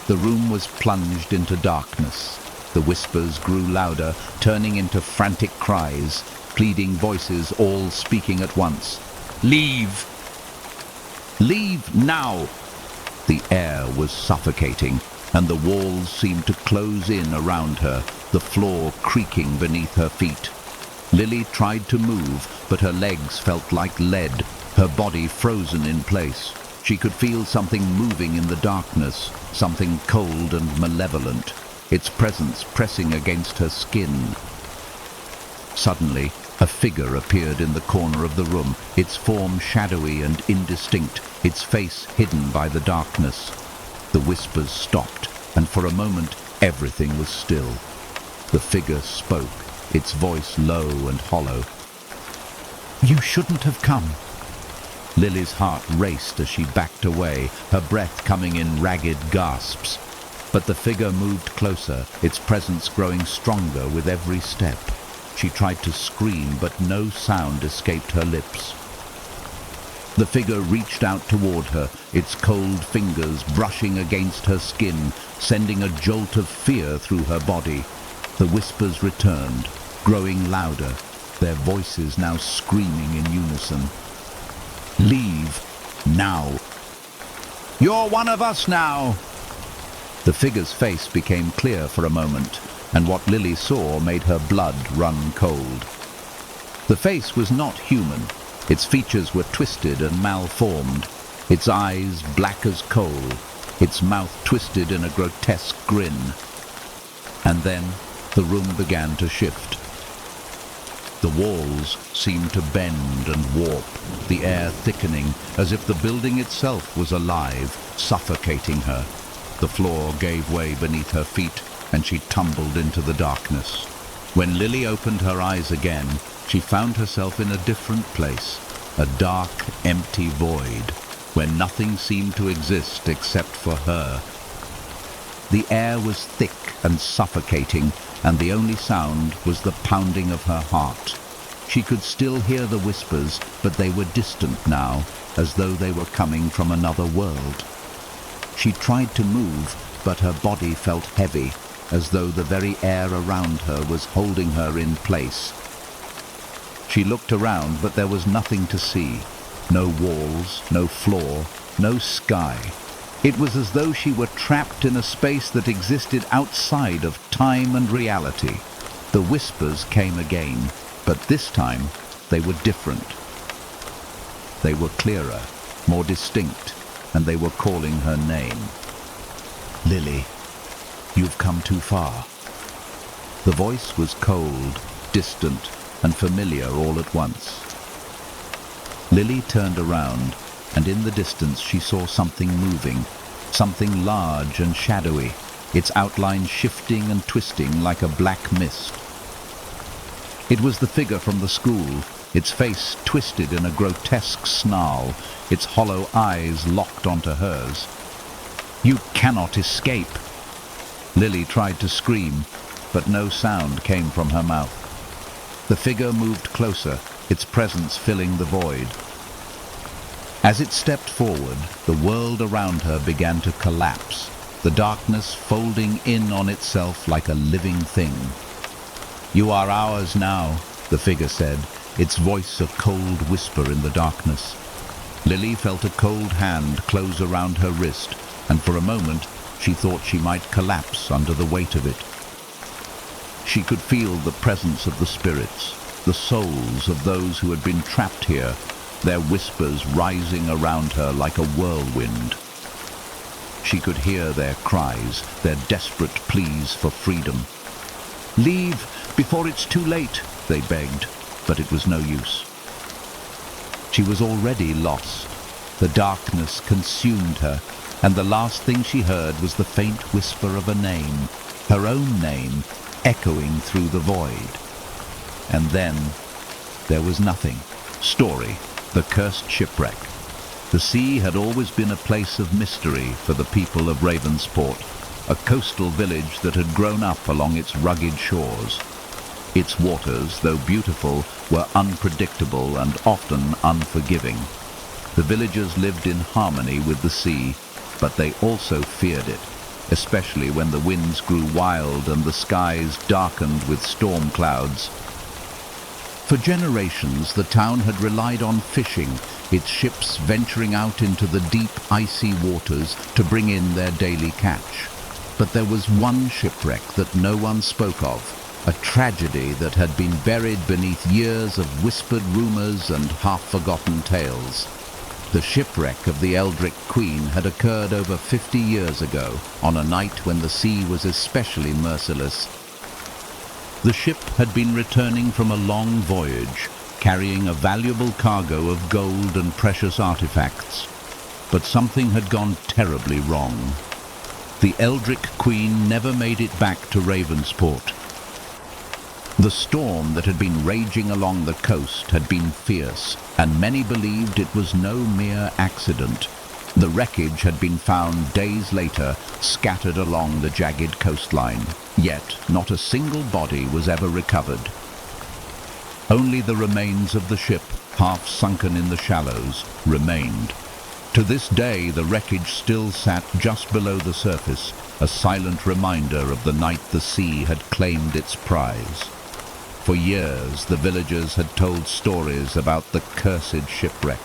The room was plunged into darkness. The whispers grew louder, turning into frantic cries, pleading voices all speaking at once. "Leave! Leave now!" The air was suffocating, and the walls seemed to close in around her, the floor creaking beneath her feet. Lily tried to move, but her legs felt like lead, her body frozen in place. She could feel something moving in the darkness, something cold and malevolent, its presence pressing against her skin. Suddenly, a figure appeared in the corner of the room, its form shadowy and indistinct, its face hidden by the darkness. The whispers stopped, and for a moment everything was still. The figure spoke, its voice low and hollow. "You shouldn't have come." Lily's heart raced as she backed away, her breath coming in ragged gasps. But the figure moved closer, its presence growing stronger with every step. She tried to scream, but no sound escaped her lips. The figure reached out toward her, its cold fingers brushing against her skin, sending a jolt of fear through her body. The whispers returned, growing louder, their voices now screaming in unison. "Leave, now! You're one of us now!" The figure's face became clear for a moment, and what Lily saw made her blood run cold. The face was not human. Its features were twisted and malformed, its eyes black as coal, its mouth twisted in a grotesque grin. And then the room began to shift. The walls seemed to bend and warp, the air thickening, as if the building itself was alive, suffocating her. The floor gave way beneath her feet, and she tumbled into the darkness. When Lily opened her eyes again, she found herself in a different place, a dark, empty void, where nothing seemed to exist except for her. The air was thick and suffocating, and the only sound was the pounding of her heart. She could still hear the whispers, but they were distant now, as though they were coming from another world. She tried to move, but her body felt heavy, as though the very air around her was holding her in place. She looked around, but there was nothing to see. No walls, no floor, no sky. It was as though she were trapped in a space that existed outside of time and reality. The whispers came again, but this time they were different. They were clearer, more distinct, and they were calling her name. "Lily, you've come too far." The voice was cold, distant, and familiar all at once. Lily turned around, and in the distance she saw something moving, something large and shadowy, its outline shifting and twisting like a black mist. It was the figure from the school, its face twisted in a grotesque snarl, its hollow eyes locked onto hers. "You cannot escape!" Lily tried to scream, but no sound came from her mouth. The figure moved closer, its presence filling the void. As it stepped forward, the world around her began to collapse, the darkness folding in on itself like a living thing. "You are ours now," the figure said, its voice a cold whisper in the darkness. Lily felt a cold hand close around her wrist, and for a moment she thought she might collapse under the weight of it. She could feel the presence of the spirits, the souls of those who had been trapped here, their whispers rising around her like a whirlwind. She could hear their cries, their desperate pleas for freedom. "Leave before it's too late," they begged, but it was no use. She was already lost. The darkness consumed her, and the last thing she heard was the faint whisper of a name, her own name, echoing through the void. And then there was nothing. Story, the cursed shipwreck. The sea had always been a place of mystery for the people of Ravensport, a coastal village that had grown up along its rugged shores. Its waters, though beautiful, were unpredictable and often unforgiving. The villagers lived in harmony with the sea, but they also feared it, especially when the winds grew wild and the skies darkened with storm clouds. For generations, the town had relied on fishing, its ships venturing out into the deep, icy waters to bring in their daily catch. But there was one shipwreck that no one spoke of, a tragedy that had been buried beneath years of whispered rumors and half-forgotten tales. The shipwreck of the Eldritch Queen had occurred over 50 years ago, on a night when the sea was especially merciless. The ship had been returning from a long voyage, carrying a valuable cargo of gold and precious artifacts. But something had gone terribly wrong. The Eldritch Queen never made it back to Ravensport. The storm that had been raging along the coast had been fierce, and many believed it was no mere accident. The wreckage had been found days later, scattered along the jagged coastline. Yet not a single body was ever recovered. Only the remains of the ship, half sunken in the shallows, remained. To this day, the wreckage still sat just below the surface, a silent reminder of the night the sea had claimed its prize. For years, the villagers had told stories about the cursed shipwreck,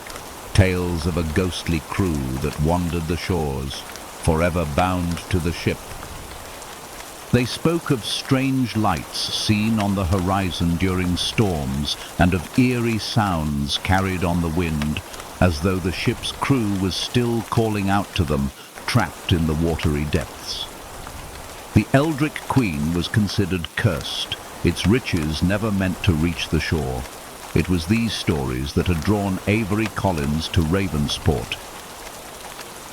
tales of a ghostly crew that wandered the shores, forever bound to the ship. They spoke of strange lights seen on the horizon during storms and of eerie sounds carried on the wind, as though the ship's crew was still calling out to them, trapped in the watery depths. The Eldrick Queen was considered cursed, its riches never meant to reach the shore. It was these stories that had drawn Avery Collins to Ravensport.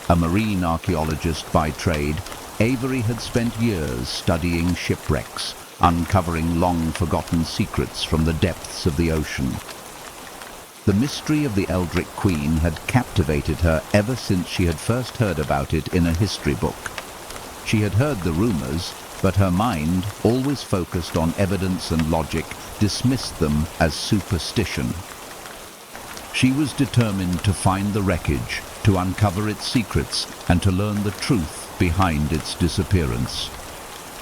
A marine archaeologist by trade, Avery had spent years studying shipwrecks, uncovering long-forgotten secrets from the depths of the ocean. The mystery of the Eldrick Queen had captivated her ever since she had first heard about it in a history book. She had heard the rumors, but her mind, always focused on evidence and logic, dismissed them as superstition. She was determined to find the wreckage, to uncover its secrets, and to learn the truth behind its disappearance.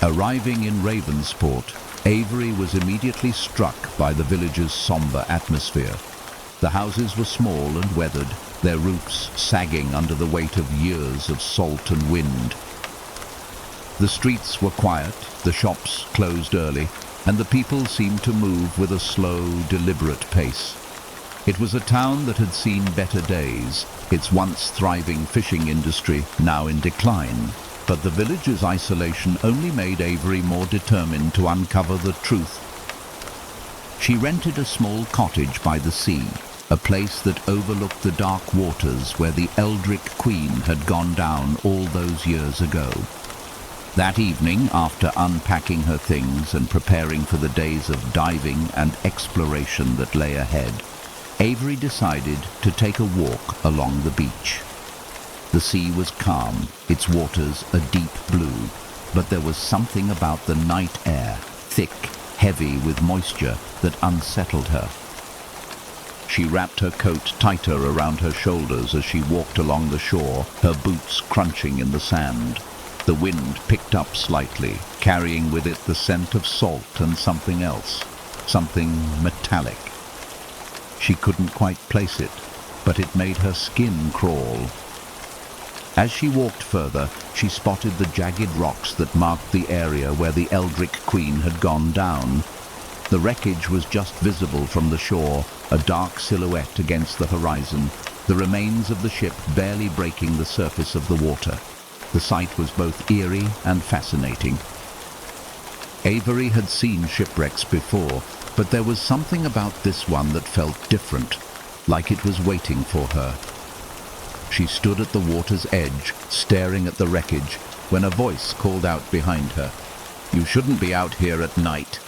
Arriving in Ravensport, Avery was immediately struck by the village's somber atmosphere. The houses were small and weathered, their roofs sagging under the weight of years of salt and wind. The streets were quiet, the shops closed early, and the people seemed to move with a slow, deliberate pace. It was a town that had seen better days, its once thriving fishing industry now in decline, but the village's isolation only made Avery more determined to uncover the truth. She rented a small cottage by the sea, a place that overlooked the dark waters where the Eldrick Queen had gone down all those years ago. That evening, after unpacking her things and preparing for the days of diving and exploration that lay ahead, Avery decided to take a walk along the beach. The sea was calm, its waters a deep blue, but there was something about the night air, thick, heavy with moisture, that unsettled her. She wrapped her coat tighter around her shoulders as she walked along the shore, her boots crunching in the sand. The wind picked up slightly, carrying with it the scent of salt and something else, something metallic. She couldn't quite place it, but it made her skin crawl. As she walked further, she spotted the jagged rocks that marked the area where the Eldrick Queen had gone down. The wreckage was just visible from the shore, a dark silhouette against the horizon, the remains of the ship barely breaking the surface of the water. The sight was both eerie and fascinating. Avery had seen shipwrecks before, but there was something about this one that felt different, like it was waiting for her. She stood at the water's edge, staring at the wreckage, when a voice called out behind her. "You shouldn't be out here at night."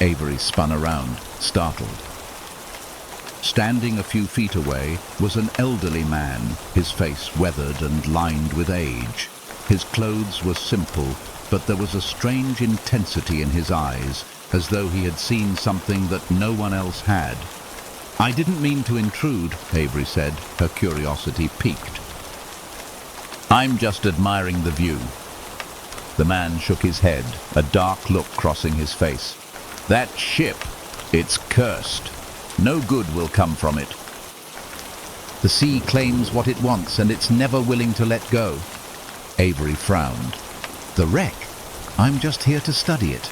Avery spun around, startled. Standing a few feet away was an elderly man, his face weathered and lined with age. His clothes were simple, but there was a strange intensity in his eyes, as though he had seen something that no one else had. "I didn't mean to intrude," Avery said, her curiosity piqued. "I'm just admiring the view." The man shook his head, a dark look crossing his face. "That ship, it's cursed. No good will come from it. The sea claims what it wants, and it's never willing to let go." Avery frowned. "The wreck? I'm just here to study it."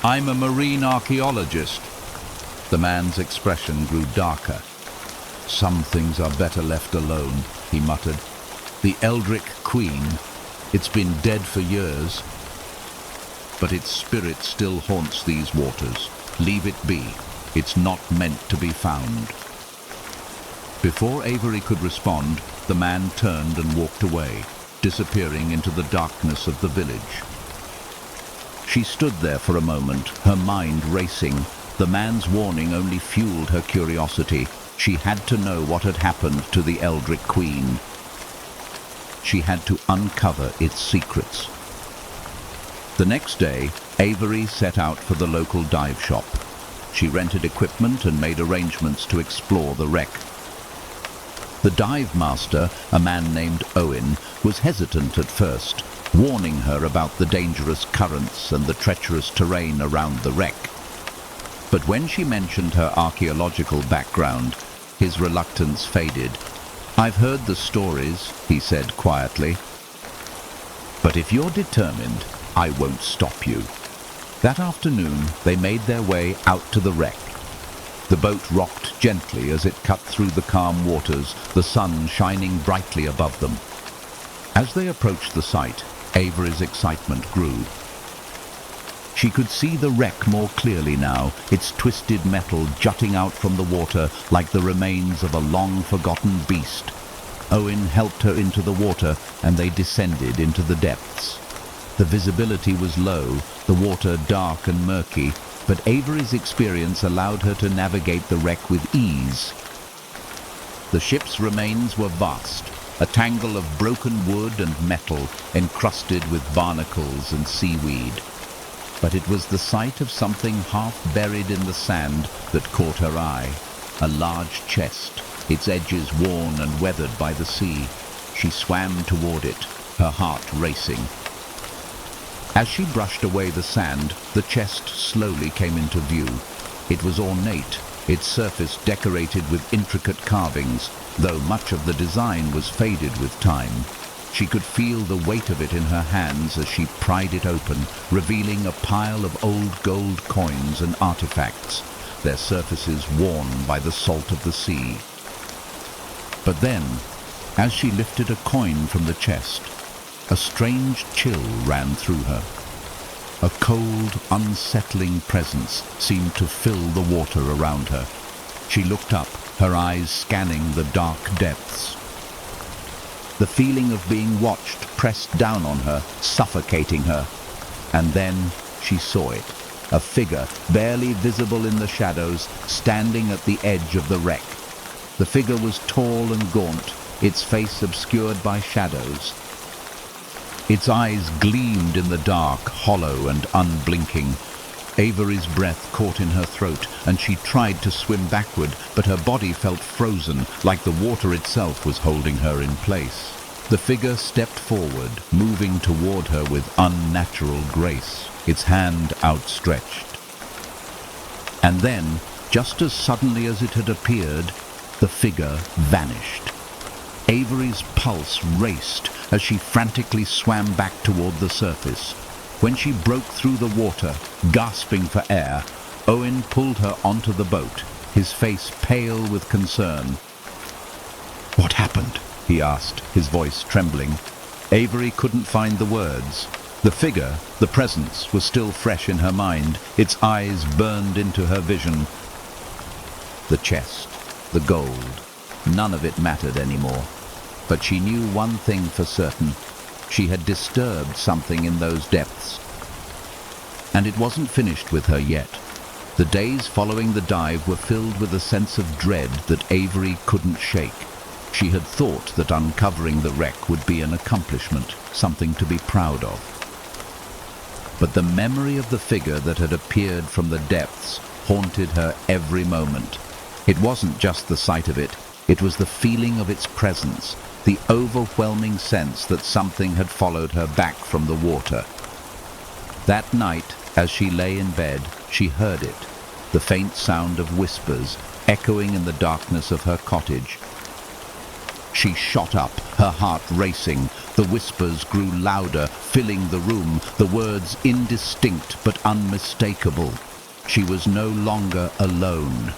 "I'm a marine archaeologist." The man's expression grew darker. "Some things are better left alone," he muttered. "The Eldrick Queen, it's been dead for years, but its spirit still haunts these waters. Leave it be. It's not meant to be found." Before Avery could respond, the man turned and walked away, disappearing into the darkness of the village. She stood there for a moment, her mind racing. The man's warning only fueled her curiosity. She had to know what had happened to the Eldrick Queen. She had to uncover its secrets. The next day, Avery set out for the local dive shop. She rented equipment and made arrangements to explore the wreck. The dive master, a man named Owen, was hesitant at first, warning her about the dangerous currents and the treacherous terrain around the wreck. But when she mentioned her archaeological background, his reluctance faded. "I've heard the stories," he said quietly. "But if you're determined, I won't stop you." That afternoon, they made their way out to the wreck. The boat rocked gently as it cut through the calm waters, the sun shining brightly above them. As they approached the site, Avery's excitement grew. She could see the wreck more clearly now, its twisted metal jutting out from the water like the remains of a long-forgotten beast. Owen helped her into the water, and they descended into the depths. The visibility was low, the water dark and murky, but Avery's experience allowed her to navigate the wreck with ease. The ship's remains were vast, a tangle of broken wood and metal encrusted with barnacles and seaweed. But it was the sight of something half buried in the sand that caught her eye. A large chest, its edges worn and weathered by the sea. She swam toward it, her heart racing. As she brushed away the sand, the chest slowly came into view. It was ornate, its surface decorated with intricate carvings, though much of the design was faded with time. She could feel the weight of it in her hands as she pried it open, revealing a pile of old gold coins and artifacts, their surfaces worn by the salt of the sea. But then, as she lifted a coin from the chest, a strange chill ran through her. A cold, unsettling presence seemed to fill the water around her. She looked up, her eyes scanning the dark depths. The feeling of being watched pressed down on her, suffocating her. And then she saw it, a figure barely visible in the shadows, standing at the edge of the wreck. The figure was tall and gaunt, its face obscured by shadows. Its eyes gleamed in the dark, hollow and unblinking. Avery's breath caught in her throat, and she tried to swim backward, but her body felt frozen, like the water itself was holding her in place. The figure stepped forward, moving toward her with unnatural grace, its hand outstretched. And then, just as suddenly as it had appeared, the figure vanished. Avery's pulse raced as she frantically swam back toward the surface. When she broke through the water, gasping for air, Owen pulled her onto the boat, his face pale with concern. "What happened?" he asked, his voice trembling. Avery couldn't find the words. The figure, the presence, was still fresh in her mind, its eyes burned into her vision. The chest, the gold, none of it mattered anymore. But she knew one thing for certain. She had disturbed something in those depths. And it wasn't finished with her yet. The days following the dive were filled with a sense of dread that Avery couldn't shake. She had thought that uncovering the wreck would be an accomplishment, something to be proud of. But the memory of the figure that had appeared from the depths haunted her every moment. It wasn't just the sight of it, it was the feeling of its presence, the overwhelming sense that something had followed her back from the water. That night, as she lay in bed, she heard it, the faint sound of whispers echoing in the darkness of her cottage. She shot up, her heart racing. The whispers grew louder, filling the room, the words indistinct but unmistakable. She was no longer alone.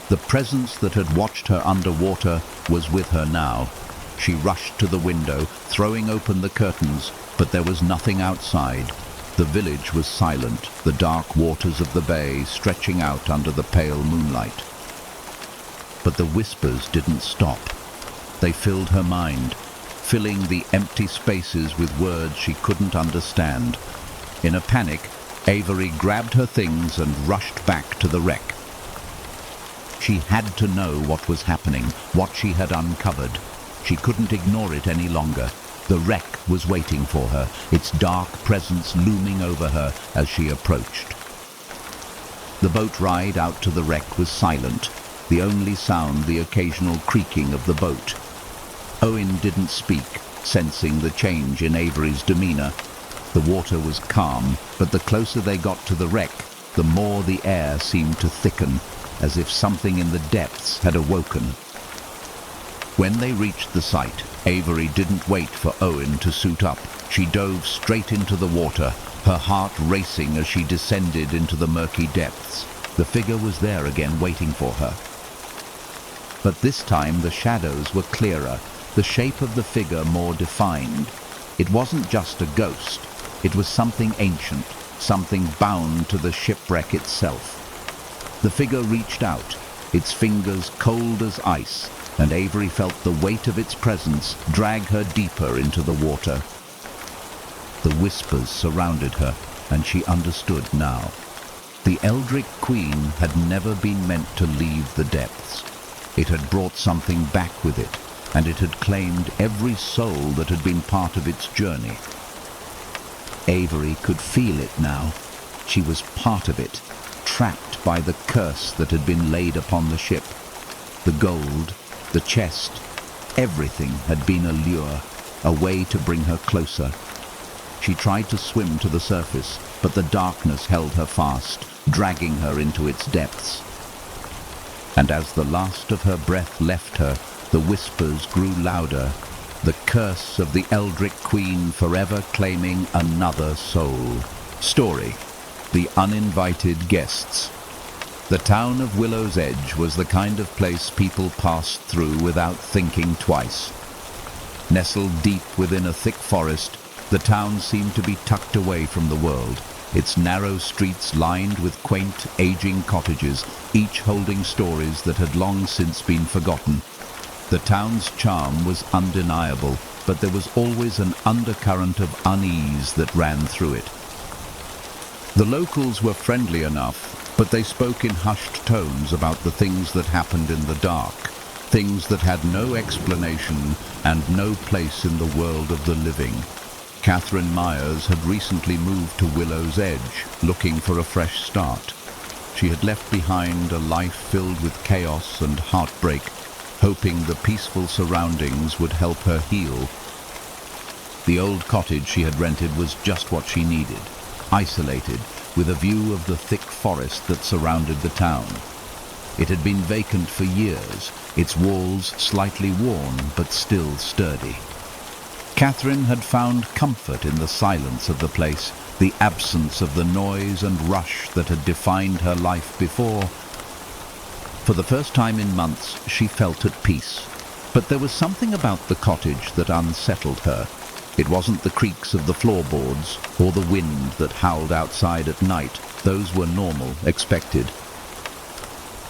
The presence that had watched her underwater was with her now. She rushed to the window, throwing open the curtains, but there was nothing outside. The village was silent, the dark waters of the bay stretching out under the pale moonlight. But the whispers didn't stop. They filled her mind, filling the empty spaces with words she couldn't understand. In a panic, Avery grabbed her things and rushed back to the wreck. She had to know what was happening, what she had uncovered. She couldn't ignore it any longer. The wreck was waiting for her, its dark presence looming over her as she approached. The boat ride out to the wreck was silent, the only sound the occasional creaking of the boat. Owen didn't speak, sensing the change in Avery's demeanor. The water was calm, but the closer they got to the wreck, the more the air seemed to thicken, as if something in the depths had awoken. When they reached the site, Avery didn't wait for Owen to suit up. She dove straight into the water, her heart racing as she descended into the murky depths. The figure was there again waiting for her. But this time the shadows were clearer, the shape of the figure more defined. It wasn't just a ghost, it was something ancient, something bound to the shipwreck itself. The figure reached out, its fingers cold as ice, and Avery felt the weight of its presence drag her deeper into the water. The whispers surrounded her, and she understood now. The Eldritch Queen had never been meant to leave the depths. It had brought something back with it, and it had claimed every soul that had been part of its journey. Avery could feel it now. She was part of it, trapped by the curse that had been laid upon the ship. The gold, the chest, everything had been a lure, a way to bring her closer. She tried to swim to the surface, but the darkness held her fast, dragging her into its depths. And as the last of her breath left her, the whispers grew louder, the curse of the Eldritch Queen forever claiming another soul. Story: The Uninvited Guests. The town of Willow's Edge was the kind of place people passed through without thinking twice. Nestled deep within a thick forest, the town seemed to be tucked away from the world, its narrow streets lined with quaint, aging cottages, each holding stories that had long since been forgotten. The town's charm was undeniable, but there was always an undercurrent of unease that ran through it. The locals were friendly enough, but they spoke in hushed tones about the things that happened in the dark, things that had no explanation and no place in the world of the living. Catherine Myers had recently moved to Willow's Edge, looking for a fresh start. She had left behind a life filled with chaos and heartbreak, hoping the peaceful surroundings would help her heal. The old cottage she had rented was just what she needed, isolated, with a view of the thick forest that surrounded the town. It had been vacant for years, its walls slightly worn but still sturdy. Catherine had found comfort in the silence of the place, the absence of the noise and rush that had defined her life before. For the first time in months, she felt at peace. But there was something about the cottage that unsettled her. It wasn't the creaks of the floorboards or the wind that howled outside at night. Those were normal, expected.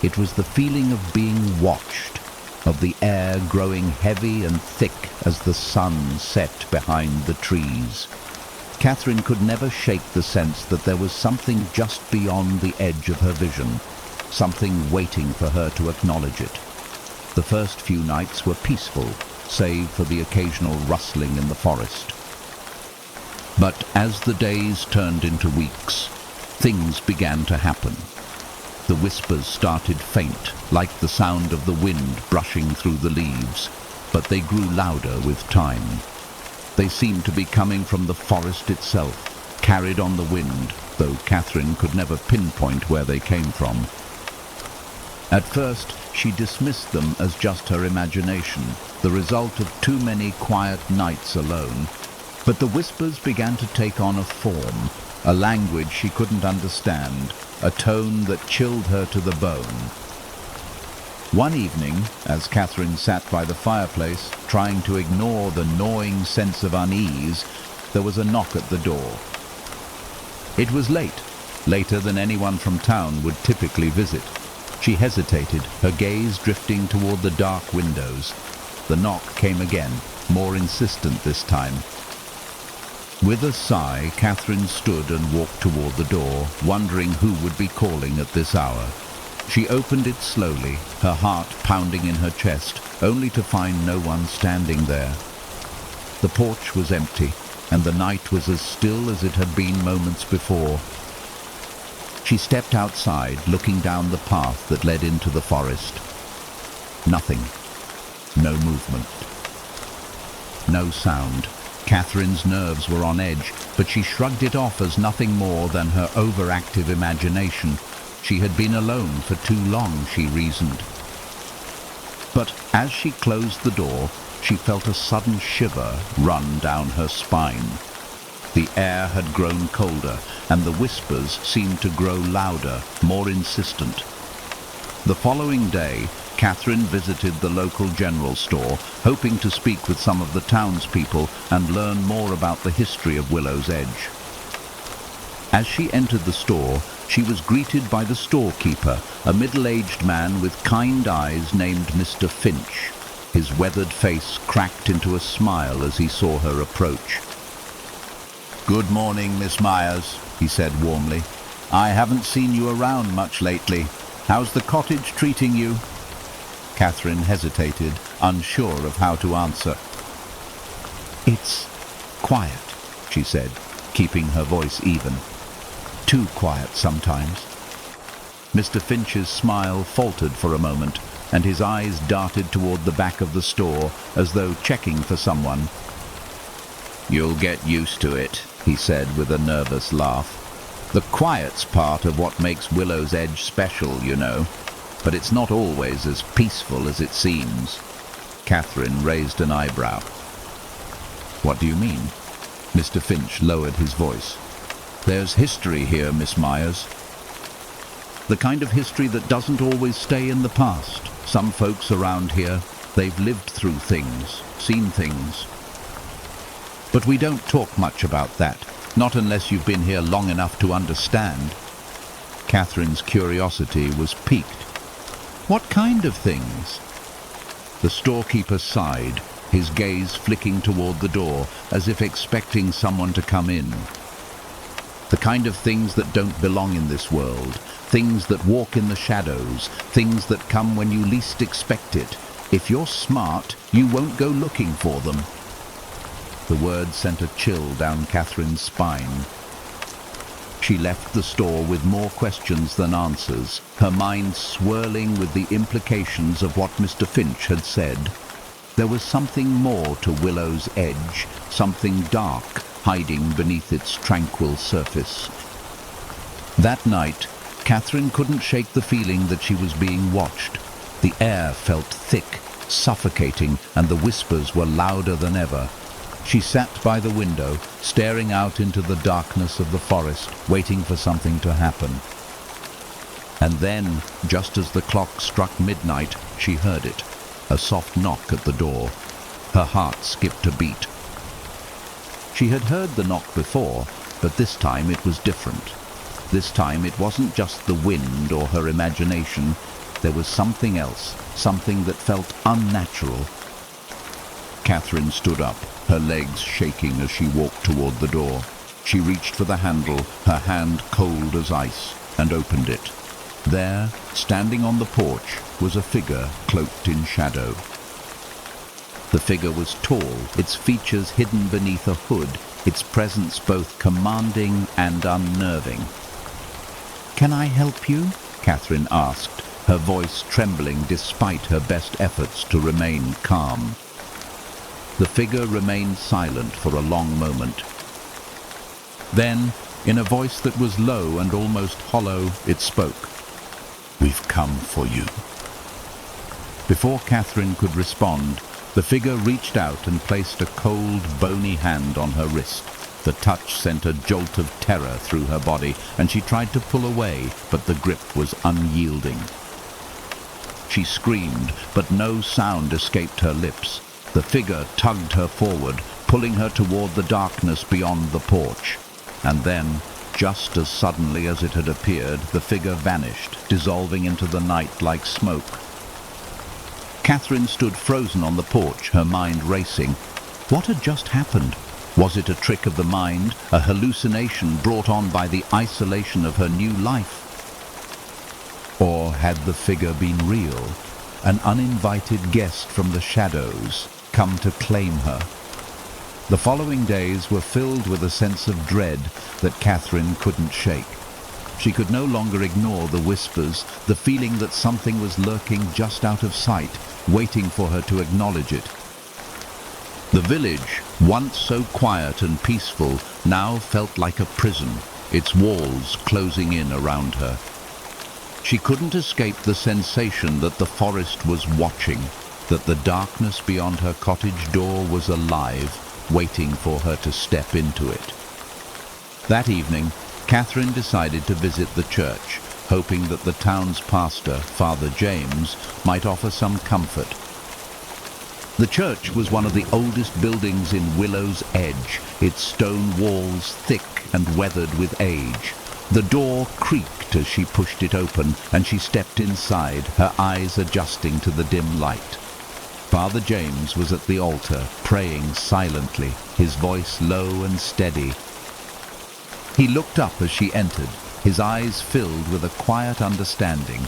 It was the feeling of being watched, of the air growing heavy and thick as the sun set behind the trees. Catherine could never shake the sense that there was something just beyond the edge of her vision, something waiting for her to acknowledge it. The first few nights were peaceful, save for the occasional rustling in the forest. But as the days turned into weeks, things began to happen. The whispers started faint, like the sound of the wind brushing through the leaves, but they grew louder with time. They seemed to be coming from the forest itself, carried on the wind, though Catherine could never pinpoint where they came from. At first, she dismissed them as just her imagination, the result of too many quiet nights alone. But the whispers began to take on a form, a language she couldn't understand, a tone that chilled her to the bone. One evening, as Catherine sat by the fireplace, trying to ignore the gnawing sense of unease, there was a knock at the door. It was late, later than anyone from town would typically visit. She hesitated, her gaze drifting toward the dark windows. The knock came again, more insistent this time. With a sigh, Catherine stood and walked toward the door, wondering who would be calling at this hour. She opened it slowly, her heart pounding in her chest, only to find no one standing there. The porch was empty, and the night was as still as it had been moments before. She stepped outside, looking down the path that led into the forest. Nothing. No movement. No sound. Catherine's nerves were on edge, but she shrugged it off as nothing more than her overactive imagination. She had been alone for too long, she reasoned. But as she closed the door, she felt a sudden shiver run down her spine. The air had grown colder, and the whispers seemed to grow louder, more insistent. The following day, Catherine visited the local general store, hoping to speak with some of the townspeople and learn more about the history of Willow's Edge. As she entered the store, she was greeted by the storekeeper, a middle-aged man with kind eyes named Mr. Finch. His weathered face cracked into a smile as he saw her approach. "Good morning, Miss Myers," he said warmly. "I haven't seen you around much lately. How's the cottage treating you?" Catherine hesitated, unsure of how to answer. "It's quiet," she said, keeping her voice even. "Too quiet sometimes." Mr. Finch's smile faltered for a moment, and his eyes darted toward the back of the store as though checking for someone. "You'll get used to it," he said with a nervous laugh. "The quiet's part of what makes Willow's Edge special, you know. But it's not always as peaceful as it seems." Catherine raised an eyebrow. "What do you mean?" Mr. Finch lowered his voice. "There's history here, Miss Myers. The kind of history that doesn't always stay in the past. Some folks around here, they've lived through things, seen things. But we don't talk much about that, not unless you've been here long enough to understand." Catherine's curiosity was piqued. "What kind of things?" The storekeeper sighed, his gaze flicking toward the door, as if expecting someone to come in. "The kind of things that don't belong in this world, things that walk in the shadows, things that come when you least expect it. If you're smart, you won't go looking for them." The word sent a chill down Catherine's spine. She left the store with more questions than answers, her mind swirling with the implications of what Mr. Finch had said. There was something more to Willow's Edge, something dark hiding beneath its tranquil surface. That night, Catherine couldn't shake the feeling that she was being watched. The air felt thick, suffocating, and the whispers were louder than ever. She sat by the window, staring out into the darkness of the forest, waiting for something to happen. And then, just as the clock struck midnight, she heard it, a soft knock at the door. Her heart skipped a beat. She had heard the knock before, but this time it was different. This time it wasn't just the wind or her imagination. There was something else, something that felt unnatural. Catherine stood up, her legs shaking as she walked toward the door. She reached for the handle, her hand cold as ice, and opened it. There, standing on the porch, was a figure cloaked in shadow. The figure was tall, its features hidden beneath a hood, its presence both commanding and unnerving. "Can I help you?" Catherine asked, her voice trembling despite her best efforts to remain calm. The figure remained silent for a long moment. Then, in a voice that was low and almost hollow, it spoke. "We've come for you." Before Catherine could respond, the figure reached out and placed a cold, bony hand on her wrist. The touch sent a jolt of terror through her body, and she tried to pull away, but the grip was unyielding. She screamed, but no sound escaped her lips. The figure tugged her forward, pulling her toward the darkness beyond the porch. And then, just as suddenly as it had appeared, the figure vanished, dissolving into the night like smoke. Catherine stood frozen on the porch, her mind racing. What had just happened? Was it a trick of the mind, a hallucination brought on by the isolation of her new life? Or had the figure been real, an uninvited guest from the shadows, come to claim her? The following days were filled with a sense of dread that Catherine couldn't shake. She could no longer ignore the whispers, the feeling that something was lurking just out of sight, waiting for her to acknowledge it. The village, once so quiet and peaceful, now felt like a prison, its walls closing in around her. She couldn't escape the sensation that the forest was watching, that the darkness beyond her cottage door was alive, waiting for her to step into it. That evening, Catherine decided to visit the church, hoping that the town's pastor, Father James, might offer some comfort. The church was one of the oldest buildings in Willow's Edge, its stone walls thick and weathered with age. The door creaked as she pushed it open, and she stepped inside, her eyes adjusting to the dim light. Father James was at the altar, praying silently, his voice low and steady. He looked up as she entered, his eyes filled with a quiet understanding.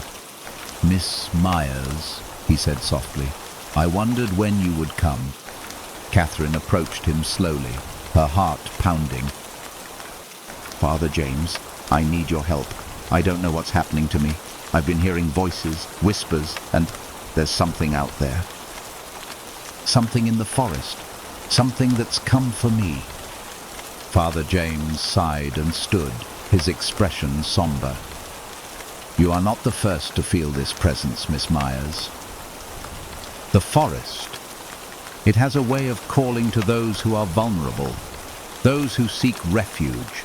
"Miss Myers," he said softly, "I wondered when you would come." Catherine approached him slowly, her heart pounding. "Father James, I need your help. I don't know what's happening to me. I've been hearing voices, whispers, and there's something out there. Something in the forest. Something that's come for me." Father James sighed and stood, his expression somber. "You are not the first to feel this presence, Miss Myers. The forest. It has a way of calling to those who are vulnerable, those who seek refuge,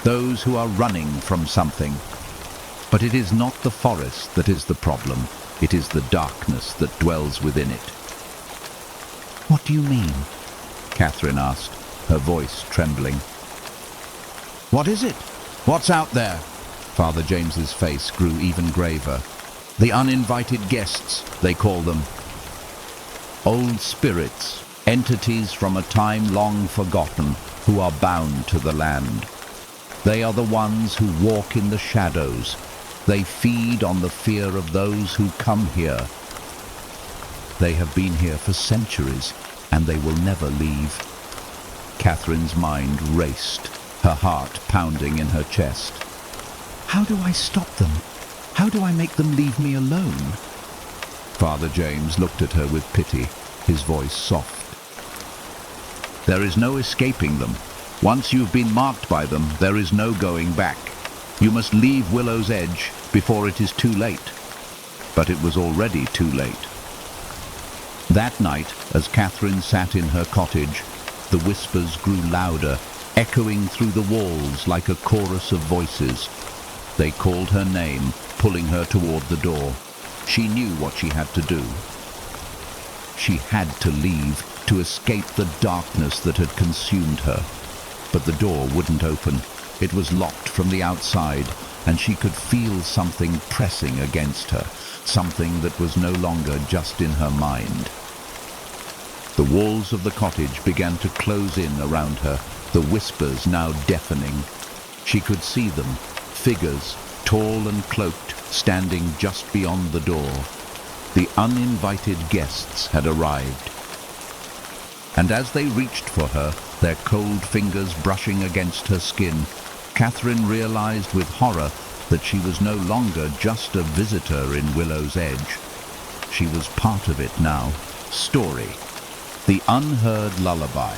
those who are running from something. But it is not the forest that is the problem. It is the darkness that dwells within it." "What do you mean?" Catherine asked, her voice trembling. "What is it? What's out there?" Father James's face grew even graver. "The uninvited guests, they call them. Old spirits, entities from a time long forgotten, who are bound to the land. They are the ones who walk in the shadows. They feed on the fear of those who come here. They have been here for centuries, and they will never leave." Catherine's mind raced, her heart pounding in her chest. "How do I stop them? How do I make them leave me alone?" Father James looked at her with pity, his voice soft. "There is no escaping them. Once you've been marked by them, there is no going back. You must leave Willow's Edge before it is too late." But it was already too late. That night, as Catherine sat in her cottage, the whispers grew louder, echoing through the walls like a chorus of voices. They called her name, pulling her toward the door. She knew what she had to do. She had to leave, to escape the darkness that had consumed her. But the door wouldn't open. It was locked from the outside, and she could feel something pressing against her, something that was no longer just in her mind. The walls of the cottage began to close in around her, the whispers now deafening. She could see them, figures, tall and cloaked, standing just beyond the door. The uninvited guests had arrived. And as they reached for her, their cold fingers brushing against her skin, Catherine realized with horror that she was no longer just a visitor in Willow's Edge. She was part of it now. Story. The unheard lullaby.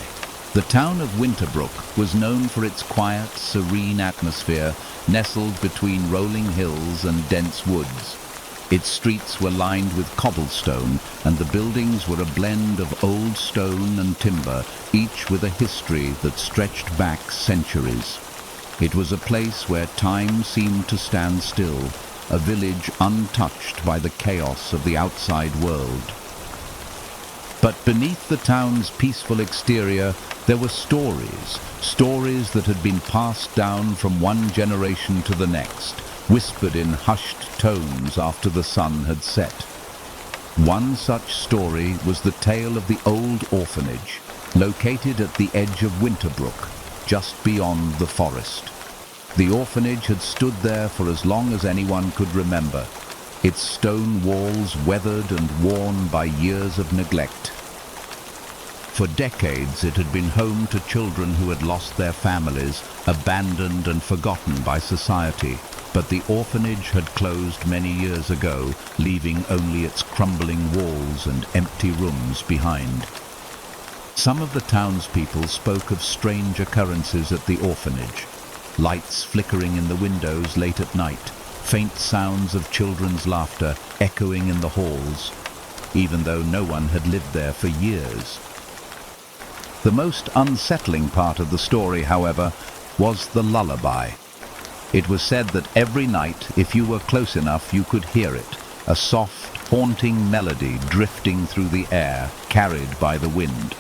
The town of Winterbrook was known for its quiet, serene atmosphere, nestled between rolling hills and dense woods. Its streets were lined with cobblestone, and the buildings were a blend of old stone and timber, each with a history that stretched back centuries. It was a place where time seemed to stand still, a village untouched by the chaos of the outside world. But beneath the town's peaceful exterior, there were stories that had been passed down from one generation to the next, whispered in hushed tones after the sun had set. One such story was the tale of the old orphanage, located at the edge of Winterbrook, just beyond the forest. The orphanage had stood there for as long as anyone could remember, its stone walls weathered and worn by years of neglect. For decades it had been home to children who had lost their families, abandoned and forgotten by society. But the orphanage had closed many years ago, leaving only its crumbling walls and empty rooms behind. Some of the townspeople spoke of strange occurrences at the orphanage. Lights flickering in the windows late at night, faint sounds of children's laughter echoing in the halls, even though no one had lived there for years. The most unsettling part of the story, however, was the lullaby. It was said that every night, if you were close enough, you could hear it, a soft, haunting melody drifting through the air, carried by the wind.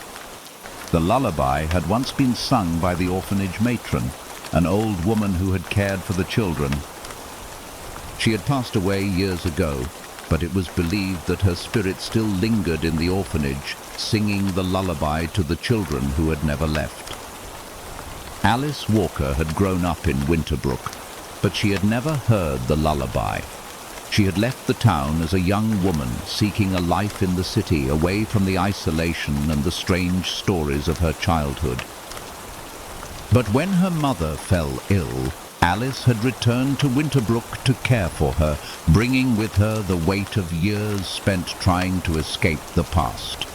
The lullaby had once been sung by the orphanage matron, an old woman who had cared for the children. She had passed away years ago, but it was believed that her spirit still lingered in the orphanage, singing the lullaby to the children who had never left. Alice Walker had grown up in Winterbrook, but she had never heard the lullaby. She had left the town as a young woman, seeking a life in the city, away from the isolation and the strange stories of her childhood. But when her mother fell ill, Alice had returned to Winterbrook to care for her, bringing with her the weight of years spent trying to escape the past.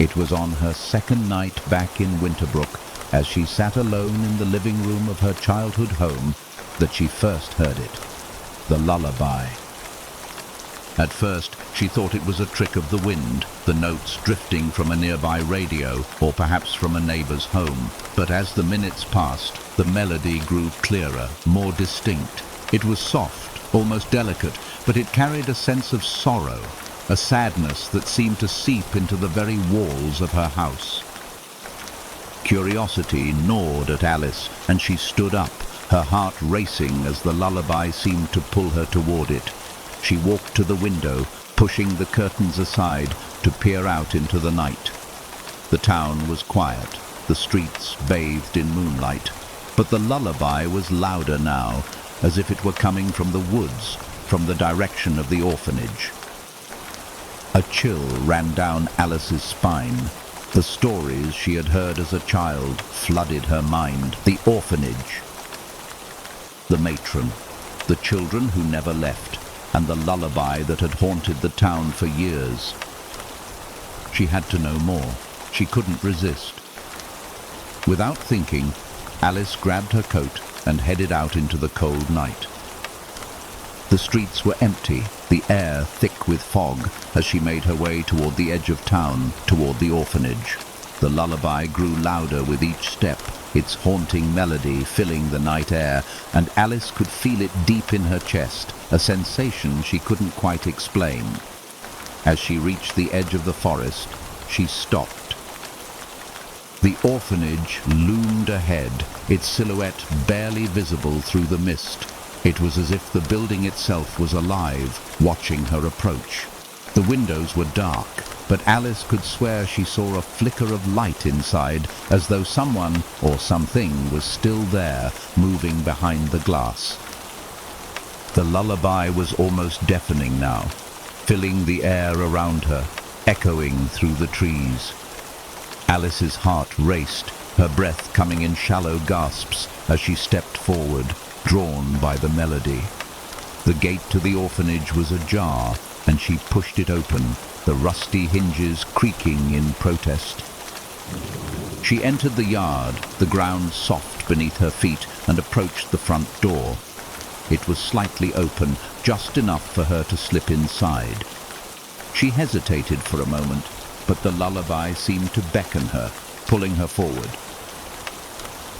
It was on her second night back in Winterbrook, as she sat alone in the living room of her childhood home, that she first heard it, the lullaby. At first, she thought it was a trick of the wind, the notes drifting from a nearby radio, or perhaps from a neighbor's home. But as the minutes passed, the melody grew clearer, more distinct. It was soft, almost delicate, but it carried a sense of sorrow, a sadness that seemed to seep into the very walls of her house. Curiosity gnawed at Alice, and she stood up, her heart racing as the lullaby seemed to pull her toward it. She walked to the window, pushing the curtains aside to peer out into the night. The town was quiet, the streets bathed in moonlight, but the lullaby was louder now, as if it were coming from the woods, from the direction of the orphanage. A chill ran down Alice's spine. The stories she had heard as a child flooded her mind. The orphanage, the matron, the children who never left, and the lullaby that had haunted the town for years. She had to know more. She couldn't resist. Without thinking, Alice grabbed her coat and headed out into the cold night. The streets were empty, the air thick with fog, as she made her way toward the edge of town, toward the orphanage. The lullaby grew louder with each step, its haunting melody filling the night air, and Alice could feel it deep in her chest, a sensation she couldn't quite explain. As she reached the edge of the forest, she stopped. The orphanage loomed ahead, its silhouette barely visible through the mist. It was as if the building itself was alive, watching her approach. The windows were dark, but Alice could swear she saw a flicker of light inside, as though someone or something was still there, moving behind the glass. The lullaby was almost deafening now, filling the air around her, echoing through the trees. Alice's heart raced, her breath coming in shallow gasps as she stepped forward, drawn by the melody. The gate to the orphanage was ajar, and she pushed it open, the rusty hinges creaking in protest. She entered the yard, the ground soft beneath her feet, and approached the front door. It was slightly open, just enough for her to slip inside. She hesitated for a moment, but the lullaby seemed to beckon her, pulling her forward.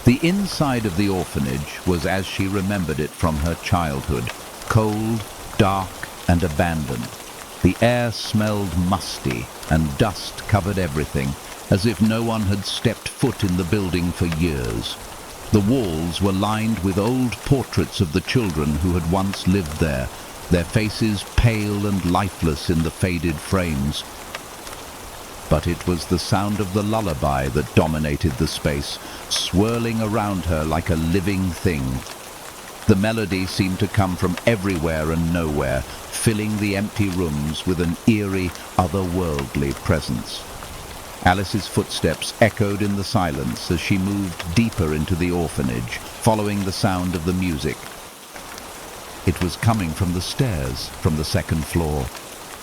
The inside of the orphanage was as she remembered it from her childhood, cold, dark, and abandoned. The air smelled musty, and dust covered everything, as if no one had stepped foot in the building for years. The walls were lined with old portraits of the children who had once lived there, their faces pale and lifeless in the faded frames. But it was the sound of the lullaby that dominated the space, swirling around her like a living thing. The melody seemed to come from everywhere and nowhere, filling the empty rooms with an eerie, otherworldly presence. Alice's footsteps echoed in the silence as she moved deeper into the orphanage, following the sound of the music. It was coming from the stairs, from the second floor.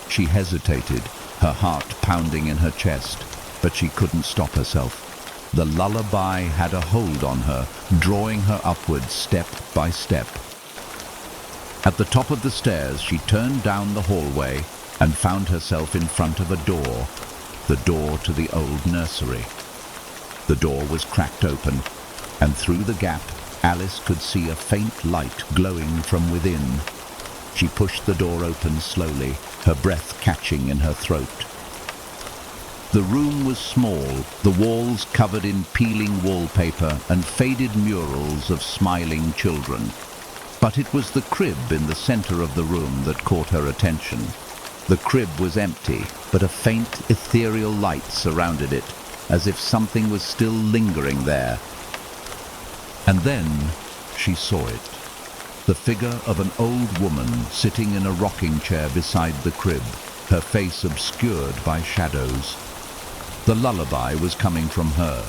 She hesitated, her heart pounding in her chest, but she couldn't stop herself. The lullaby had a hold on her, drawing her upwards step by step. At the top of the stairs, she turned down the hallway and found herself in front of a door, the door to the old nursery. The door was cracked open, and through the gap, Alice could see a faint light glowing from within. She pushed the door open slowly, her breath catching in her throat. The room was small, the walls covered in peeling wallpaper and faded murals of smiling children. But it was the crib in the center of the room that caught her attention. The crib was empty, but a faint ethereal light surrounded it, as if something was still lingering there. And then she saw it. The figure of an old woman sitting in a rocking chair beside the crib, her face obscured by shadows. The lullaby was coming from her,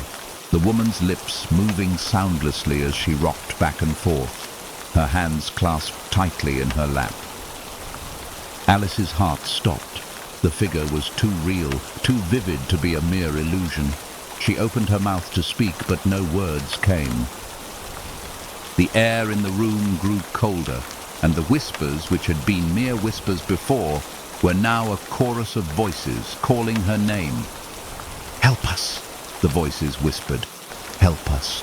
the woman's lips moving soundlessly as she rocked back and forth, her hands clasped tightly in her lap. Alice's heart stopped. The figure was too real, too vivid to be a mere illusion. She opened her mouth to speak, but no words came. The air in the room grew colder, and the whispers, which had been mere whispers before, were now a chorus of voices calling her name. "Help us," the voices whispered. "Help us,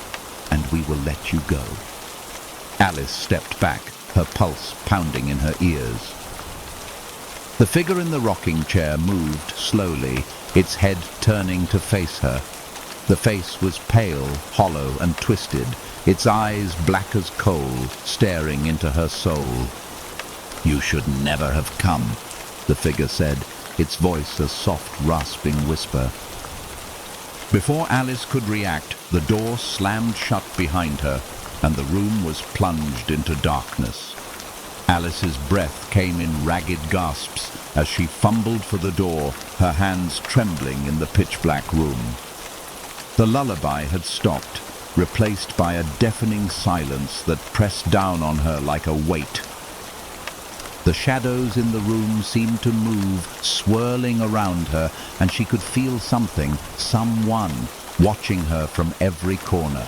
and we will let you go." Alice stepped back, her pulse pounding in her ears. The figure in the rocking chair moved slowly, its head turning to face her. The face was pale, hollow, and twisted, its eyes black as coal, staring into her soul. "You should never have come," the figure said, its voice a soft, rasping whisper. Before Alice could react, the door slammed shut behind her, and the room was plunged into darkness. Alice's breath came in ragged gasps as she fumbled for the door, her hands trembling in the pitch-black room. The lullaby had stopped, replaced by a deafening silence that pressed down on her like a weight. The shadows in the room seemed to move, swirling around her, and she could feel something, someone, watching her from every corner.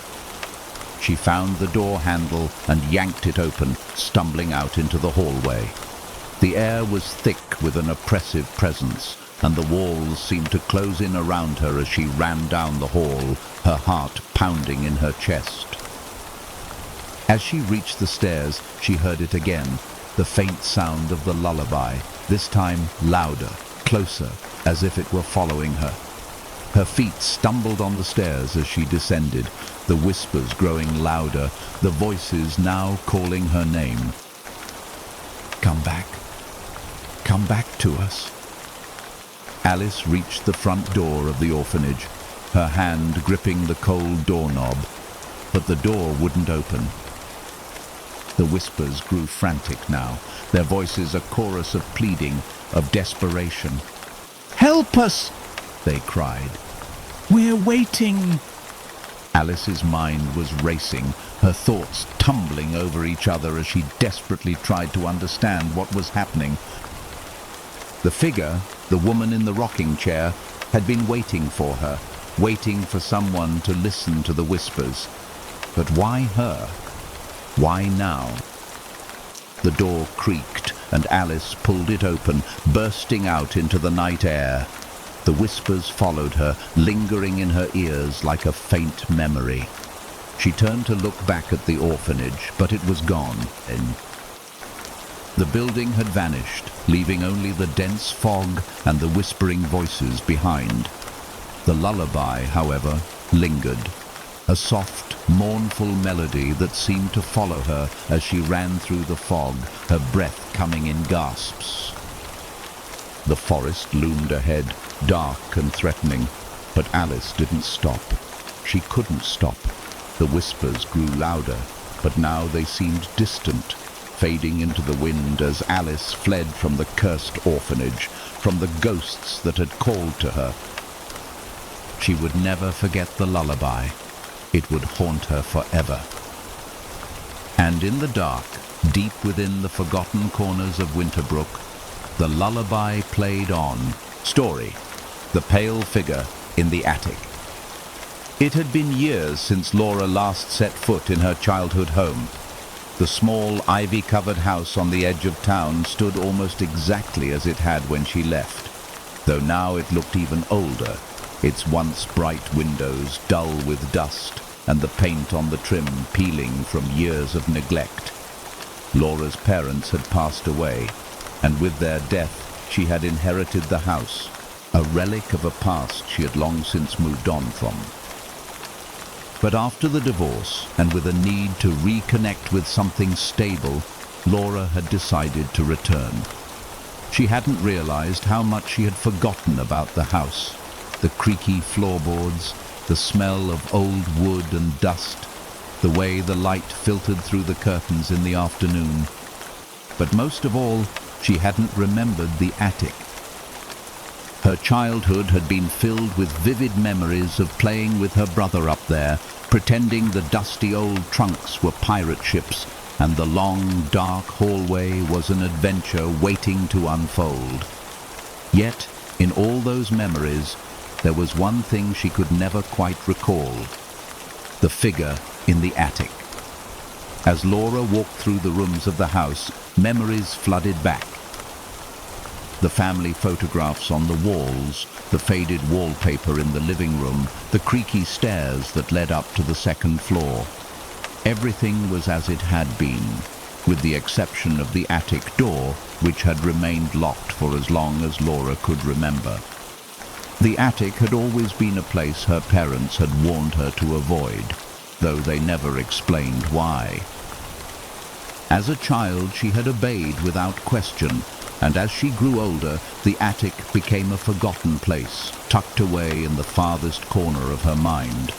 She found the door handle and yanked it open, stumbling out into the hallway. The air was thick with an oppressive presence, and the walls seemed to close in around her as she ran down the hall, her heart pounding in her chest. As she reached the stairs, she heard it again, the faint sound of the lullaby, this time louder, closer, as if it were following her. Her feet stumbled on the stairs as she descended, the whispers growing louder, the voices now calling her name. "Come back. Come back to us." Alice reached the front door of the orphanage, her hand gripping the cold doorknob, but the door wouldn't open. The whispers grew frantic now, their voices a chorus of pleading, of desperation. "Help us!" they cried. "We're waiting!" Alice's mind was racing, her thoughts tumbling over each other as she desperately tried to understand what was happening. The figure, the woman in the rocking chair, had been waiting for her, waiting for someone to listen to the whispers. But why her? Why now? The door creaked, and Alice pulled it open, bursting out into the night air. The whispers followed her, lingering in her ears like a faint memory. She turned to look back at the orphanage, but it was gone. The building had vanished, leaving only the dense fog and the whispering voices behind. The lullaby, however, lingered, a soft, mournful melody that seemed to follow her as she ran through the fog, her breath coming in gasps. The forest loomed ahead, dark and threatening, but Alice didn't stop. She couldn't stop. The whispers grew louder, but now they seemed distant, fading into the wind as Alice fled from the cursed orphanage, from the ghosts that had called to her. She would never forget the lullaby. It would haunt her forever. And in the dark, deep within the forgotten corners of Winterbrook, the lullaby played on. Story, the pale figure in the attic. It had been years since Laura last set foot in her childhood home. The small, ivy-covered house on the edge of town stood almost exactly as it had when she left, though now it looked even older, its once bright windows dull with dust and the paint on the trim peeling from years of neglect. Laura's parents had passed away, and with their death she had inherited the house, a relic of a past she had long since moved on from. But after the divorce, and with a need to reconnect with something stable, Laura had decided to return. She hadn't realized how much she had forgotten about the house, the creaky floorboards, the smell of old wood and dust, the way the light filtered through the curtains in the afternoon. But most of all, she hadn't remembered the attic. Her childhood had been filled with vivid memories of playing with her brother up there, pretending the dusty old trunks were pirate ships and the long, dark hallway was an adventure waiting to unfold. Yet, in all those memories, there was one thing she could never quite recall: the figure in the attic. As Laura walked through the rooms of the house, memories flooded back. The family photographs on the walls, the faded wallpaper in the living room, the creaky stairs that led up to the second floor. Everything was as it had been, with the exception of the attic door, which had remained locked for as long as Laura could remember. The attic had always been a place her parents had warned her to avoid, though they never explained why. As a child, she had obeyed without question, and as she grew older, the attic became a forgotten place, tucked away in the farthest corner of her mind.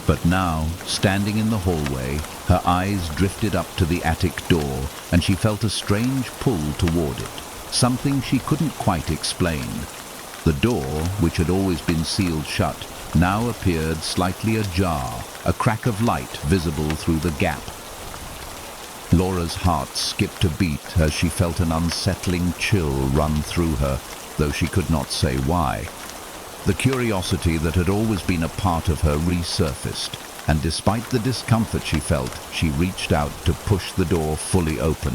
But now, standing in the hallway, her eyes drifted up to the attic door, and she felt a strange pull toward it, something she couldn't quite explain. The door, which had always been sealed shut, now appeared slightly ajar, a crack of light visible through the gap. Laura's heart skipped a beat as she felt an unsettling chill run through her, though she could not say why. The curiosity that had always been a part of her resurfaced, and despite the discomfort she felt, she reached out to push the door fully open.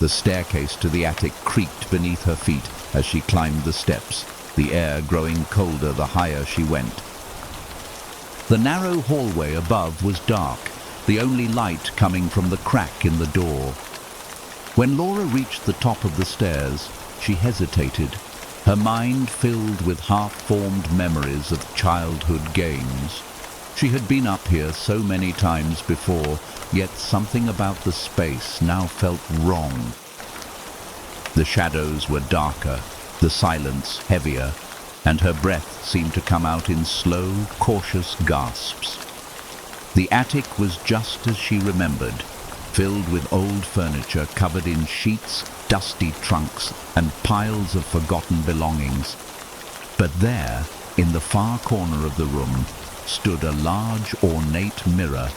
The staircase to the attic creaked beneath her feet as she climbed the steps, the air growing colder the higher she went. The narrow hallway above was dark, the only light coming from the crack in the door. When Laura reached the top of the stairs, she hesitated, her mind filled with half-formed memories of childhood games. She had been up here so many times before, yet something about the space now felt wrong. The shadows were darker, the silence heavier, and her breath seemed to come out in slow, cautious gasps. The attic was just as she remembered, filled with old furniture covered in sheets, dusty trunks, and piles of forgotten belongings. But there, in the far corner of the room, stood a large, ornate mirror.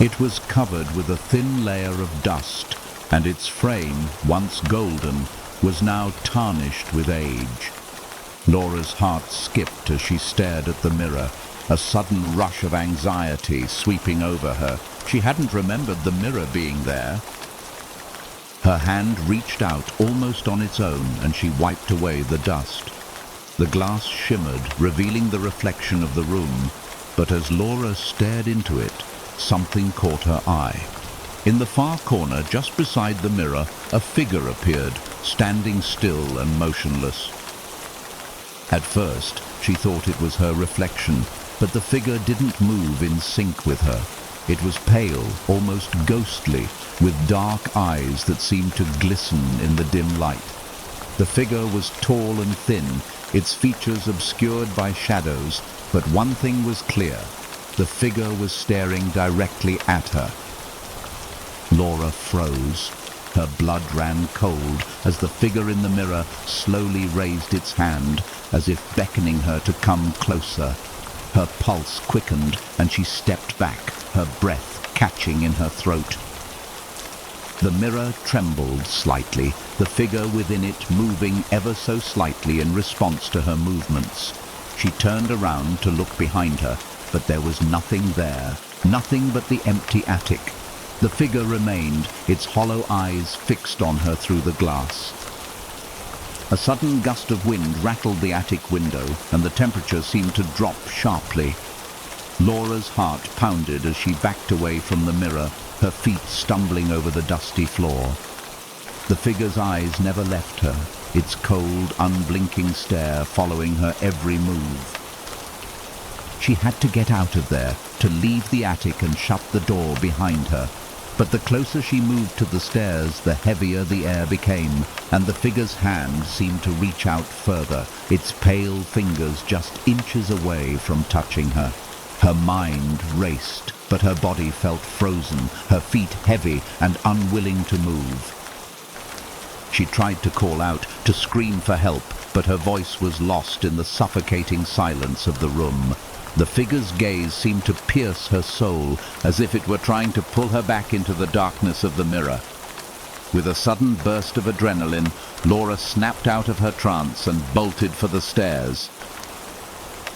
It was covered with a thin layer of dust, and its frame, once golden, was now tarnished with age. Laura's heart skipped as she stared at the mirror, a sudden rush of anxiety sweeping over her. She hadn't remembered the mirror being there. Her hand reached out almost on its own, and she wiped away the dust. The glass shimmered, revealing the reflection of the room, but as Laura stared into it, something caught her eye. In the far corner, just beside the mirror, a figure appeared, standing still and motionless. At first, she thought it was her reflection, but the figure didn't move in sync with her. It was pale, almost ghostly, with dark eyes that seemed to glisten in the dim light. The figure was tall and thin, its features obscured by shadows, but one thing was clear: the figure was staring directly at her. Laura froze. Her blood ran cold as the figure in the mirror slowly raised its hand, as if beckoning her to come closer. Her pulse quickened and she stepped back, her breath catching in her throat. The mirror trembled slightly, the figure within it moving ever so slightly in response to her movements. She turned around to look behind her, but there was nothing there, nothing but the empty attic. The figure remained, its hollow eyes fixed on her through the glass. A sudden gust of wind rattled the attic window, and the temperature seemed to drop sharply. Laura's heart pounded as she backed away from the mirror, her feet stumbling over the dusty floor. The figure's eyes never left her, its cold, unblinking stare following her every move. She had to get out of there, to leave the attic and shut the door behind her. But the closer she moved to the stairs, the heavier the air became, and the figure's hand seemed to reach out further, its pale fingers just inches away from touching her. Her mind raced, but her body felt frozen, her feet heavy and unwilling to move. She tried to call out, to scream for help, but her voice was lost in the suffocating silence of the room. The figure's gaze seemed to pierce her soul, as if it were trying to pull her back into the darkness of the mirror. With a sudden burst of adrenaline, Laura snapped out of her trance and bolted for the stairs.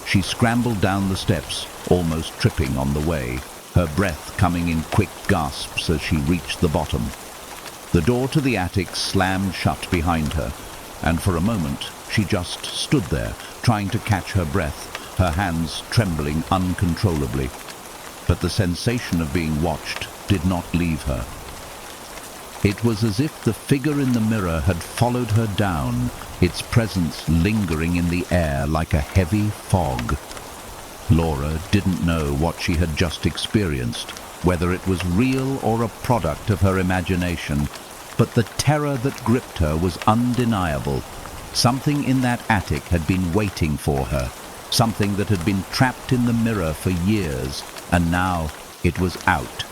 She scrambled down the steps, almost tripping on the way, her breath coming in quick gasps as she reached the bottom. The door to the attic slammed shut behind her, and for a moment she just stood there, trying to catch her breath, her hands trembling uncontrollably. But the sensation of being watched did not leave her. It was as if the figure in the mirror had followed her down, its presence lingering in the air like a heavy fog. Laura didn't know what she had just experienced, whether it was real or a product of her imagination, but the terror that gripped her was undeniable. Something in that attic had been waiting for her, something that had been trapped in the mirror for years, and now it was out.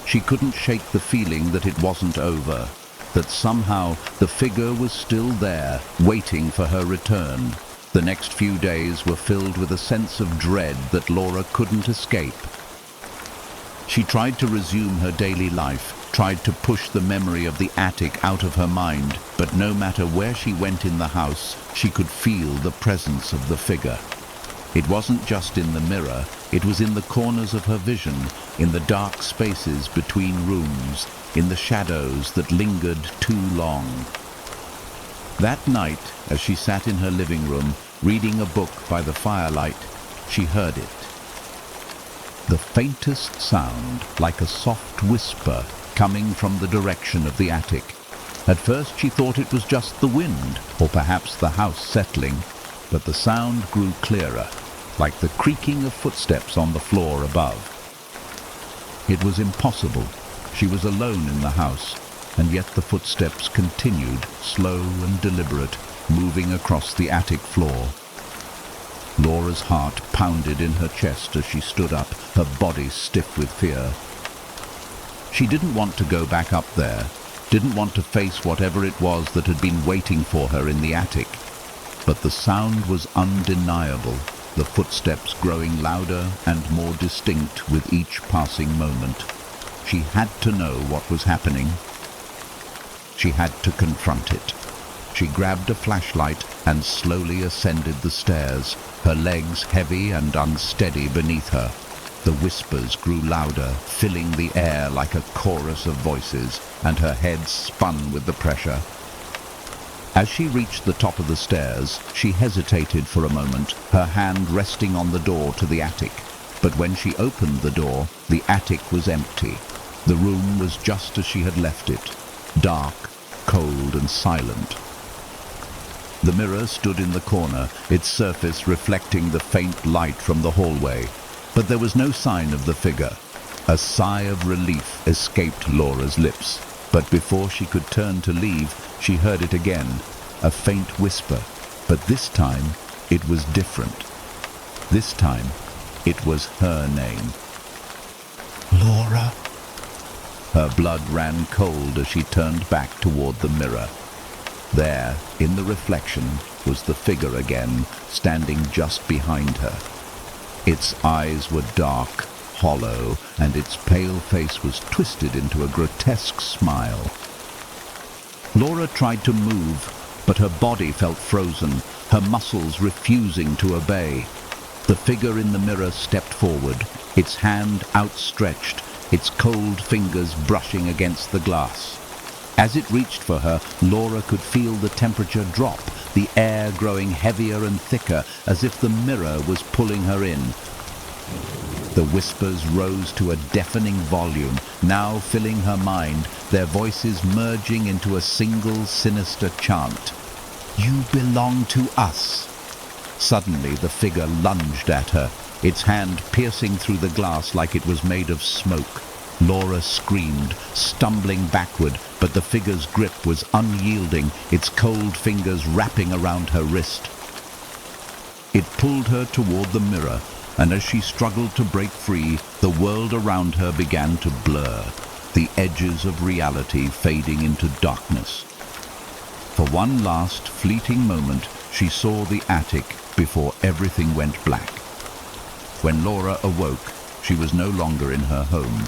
She couldn't shake the feeling that it wasn't over, that somehow the figure was still there, waiting for her return. The next few days were filled with a sense of dread that Laura couldn't escape. She tried to resume her daily life, tried to push the memory of the attic out of her mind, but no matter where she went in the house, she could feel the presence of the figure. It wasn't just in the mirror, it was in the corners of her vision, in the dark spaces between rooms, in the shadows that lingered too long. That night, as she sat in her living room, reading a book by the firelight, she heard it. The faintest sound, like a soft whisper, coming from the direction of the attic. At first she thought it was just the wind, or perhaps the house settling, but the sound grew clearer, like the creaking of footsteps on the floor above. It was impossible. She was alone in the house, and yet the footsteps continued, slow and deliberate, moving across the attic floor. Laura's heart pounded in her chest as she stood up, her body stiff with fear. She didn't want to go back up there, didn't want to face whatever it was that had been waiting for her in the attic. But the sound was undeniable, the footsteps growing louder and more distinct with each passing moment. She had to know what was happening. She had to confront it. She grabbed a flashlight and slowly ascended the stairs, her legs heavy and unsteady beneath her. The whispers grew louder, filling the air like a chorus of voices, and her head spun with the pressure. As she reached the top of the stairs, she hesitated for a moment, her hand resting on the door to the attic. But when she opened the door, the attic was empty. The room was just as she had left it, dark, cold and silent. The mirror stood in the corner, its surface reflecting the faint light from the hallway. But there was no sign of the figure. A sigh of relief escaped Laura's lips, but before she could turn to leave, she heard it again, a faint whisper. But this time, it was different. This time, it was her name. Laura. Her blood ran cold as she turned back toward the mirror. There, in the reflection, was the figure again, standing just behind her. Its eyes were dark, hollow, and its pale face was twisted into a grotesque smile. Laura tried to move, but her body felt frozen, her muscles refusing to obey. The figure in the mirror stepped forward, its hand outstretched, its cold fingers brushing against the glass. As it reached for her, Laura could feel the temperature drop, the air growing heavier and thicker, as if the mirror was pulling her in. The whispers rose to a deafening volume, now filling her mind, their voices merging into a single sinister chant. "You belong to us." Suddenly the figure lunged at her, its hand piercing through the glass like it was made of smoke. Laura screamed, stumbling backward, but the figure's grip was unyielding, its cold fingers wrapping around her wrist. It pulled her toward the mirror, and as she struggled to break free, the world around her began to blur, the edges of reality fading into darkness. For one last fleeting moment, she saw the attic before everything went black. When Laura awoke, she was no longer in her home.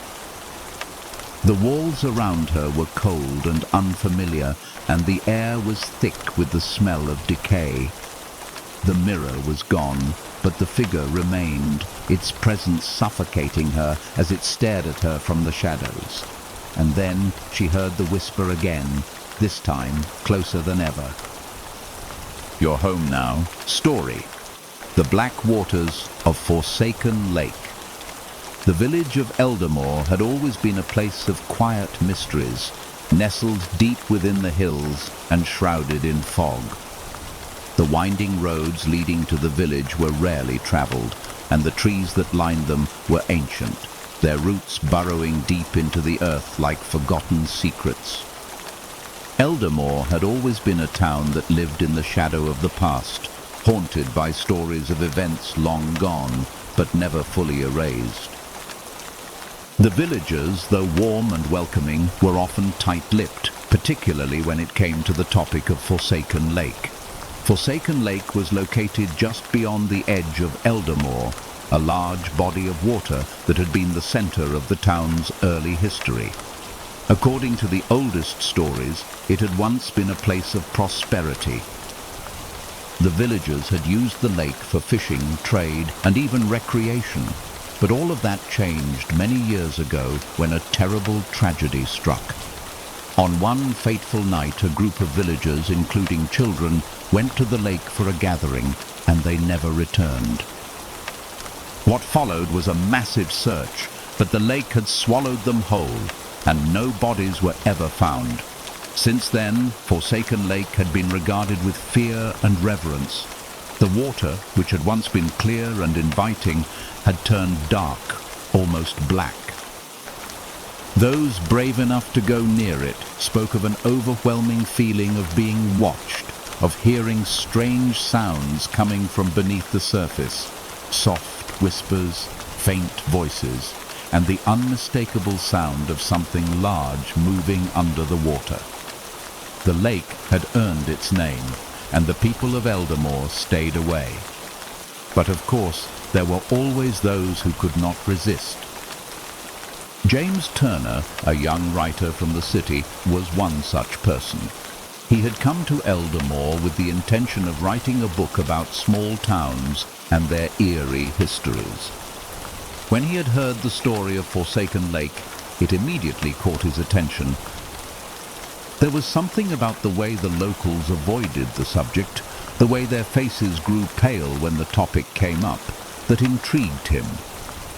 The walls around her were cold and unfamiliar, and the air was thick with the smell of decay. The mirror was gone, but the figure remained, its presence suffocating her as it stared at her from the shadows. And then she heard the whisper again, this time closer than ever. "You're home now. Story. The Black Waters of Forsaken Lake." The village of Eldermore had always been a place of quiet mysteries, nestled deep within the hills and shrouded in fog. The winding roads leading to the village were rarely traveled, and the trees that lined them were ancient, their roots burrowing deep into the earth like forgotten secrets. Eldermore had always been a town that lived in the shadow of the past, haunted by stories of events long gone, but never fully erased. The villagers, though warm and welcoming, were often tight-lipped, particularly when it came to the topic of Forsaken Lake. Forsaken Lake was located just beyond the edge of Eldermore, a large body of water that had been the center of the town's early history. According to the oldest stories, it had once been a place of prosperity. The villagers had used the lake for fishing, trade, and even recreation. But all of that changed many years ago when a terrible tragedy struck. On one fateful night, a group of villagers, including children, went to the lake for a gathering, and they never returned. What followed was a massive search, but the lake had swallowed them whole, and no bodies were ever found. Since then, Forsaken Lake had been regarded with fear and reverence. The water, which had once been clear and inviting, had turned dark, almost black. Those brave enough to go near it spoke of an overwhelming feeling of being watched, of hearing strange sounds coming from beneath the surface, soft whispers, faint voices, and the unmistakable sound of something large moving under the water. The lake had earned its name, and the people of Eldermore stayed away. But of course, there were always those who could not resist. James Turner, a young writer from the city, was one such person. He had come to Eldermore with the intention of writing a book about small towns and their eerie histories. When he had heard the story of Forsaken Lake, it immediately caught his attention. There was something about the way the locals avoided the subject, the way their faces grew pale when the topic came up, that intrigued him.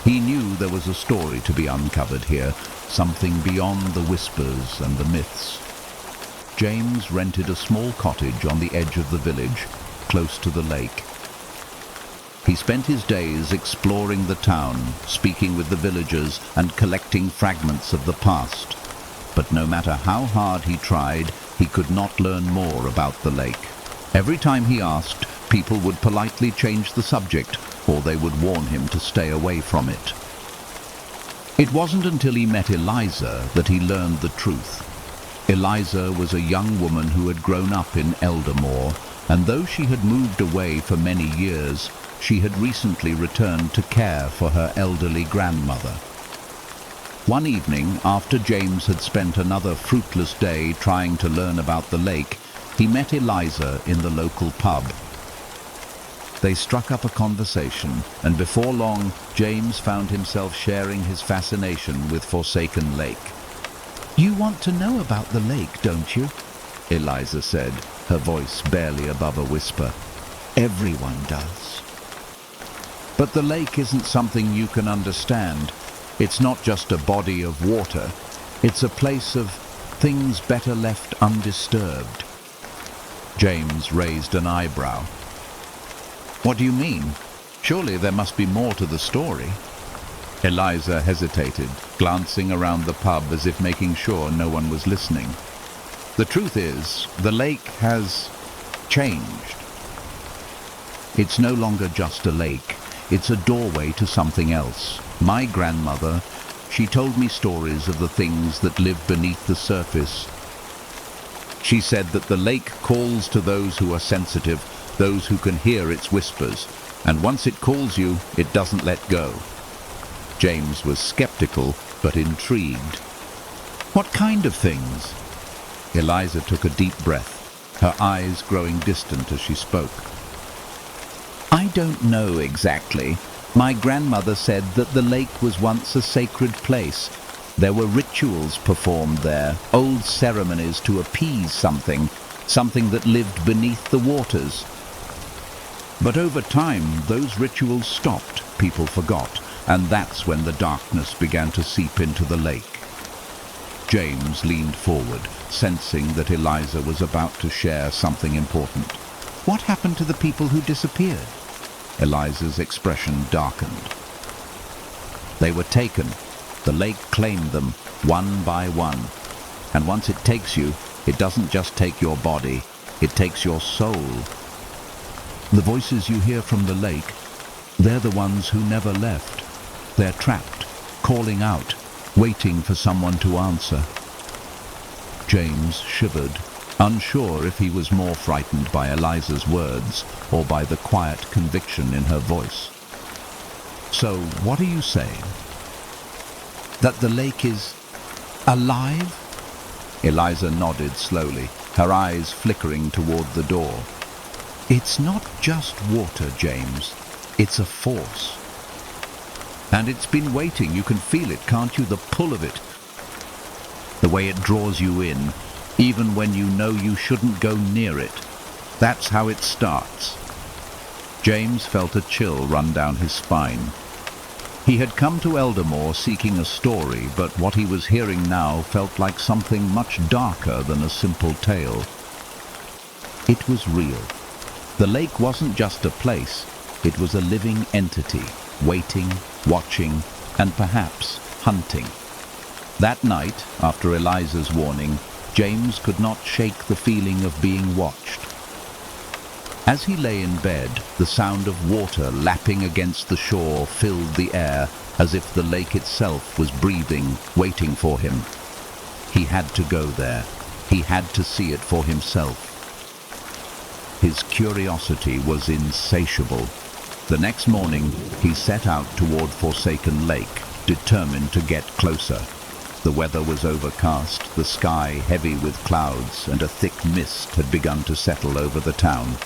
He knew there was a story to be uncovered here, something beyond the whispers and the myths. James rented a small cottage on the edge of the village, close to the lake. He spent his days exploring the town, speaking with the villagers and collecting fragments of the past. But no matter how hard he tried, he could not learn more about the lake. Every time he asked, people would politely change the subject, or they would warn him to stay away from it. It wasn't until he met Eliza that he learned the truth. Eliza was a young woman who had grown up in Eldermore, and though she had moved away for many years, she had recently returned to care for her elderly grandmother. One evening, after James had spent another fruitless day trying to learn about the lake, he met Eliza in the local pub. They struck up a conversation, and before long, James found himself sharing his fascination with Forsaken Lake. "You want to know about the lake, don't you?" Eliza said, her voice barely above a whisper. "Everyone does." "But the lake isn't something you can understand. It's not just a body of water. It's a place of things better left undisturbed." James raised an eyebrow. "What do you mean? Surely there must be more to the story." Eliza hesitated, glancing around the pub as if making sure no one was listening. "The truth is, the lake has changed. It's no longer just a lake. It's a doorway to something else. My grandmother, she told me stories of the things that live beneath the surface. She said that the lake calls to those who are sensitive, those who can hear its whispers, and once it calls you, it doesn't let go." James was skeptical, but intrigued. "What kind of things?" Eliza took a deep breath, her eyes growing distant as she spoke. "I don't know exactly. My grandmother said that the lake was once a sacred place. There were rituals performed there, old ceremonies to appease something that lived beneath the waters. But over time, those rituals stopped, people forgot, and that's when the darkness began to seep into the lake." James leaned forward, sensing that Eliza was about to share something important. "What happened to the people who disappeared?" Eliza's expression darkened. "They were taken. The lake claimed them, one by one. And once it takes you, it doesn't just take your body, it takes your soul. The voices you hear from the lake, they're the ones who never left. They're trapped, calling out, waiting for someone to answer." James shivered, unsure if he was more frightened by Eliza's words or by the quiet conviction in her voice. "So, what are you saying?" "That the lake is alive?" Eliza nodded slowly, her eyes flickering toward the door. "It's not just water, James. It's a force. And it's been waiting. You can feel it, can't you? The pull of it. The way it draws you in, even when you know you shouldn't go near it. That's how it starts." James felt a chill run down his spine. He had come to Eldermore seeking a story, but what he was hearing now felt like something much darker than a simple tale. It was real. The lake wasn't just a place, it was a living entity, waiting, watching, and perhaps hunting. That night, after Eliza's warning, James could not shake the feeling of being watched. As he lay in bed, the sound of water lapping against the shore filled the air, as if the lake itself was breathing, waiting for him. He had to go there. He had to see it for himself. His curiosity was insatiable. The next morning, he set out toward Forsaken Lake, determined to get closer. The weather was overcast, the sky heavy with clouds, and a thick mist had begun to settle over the town.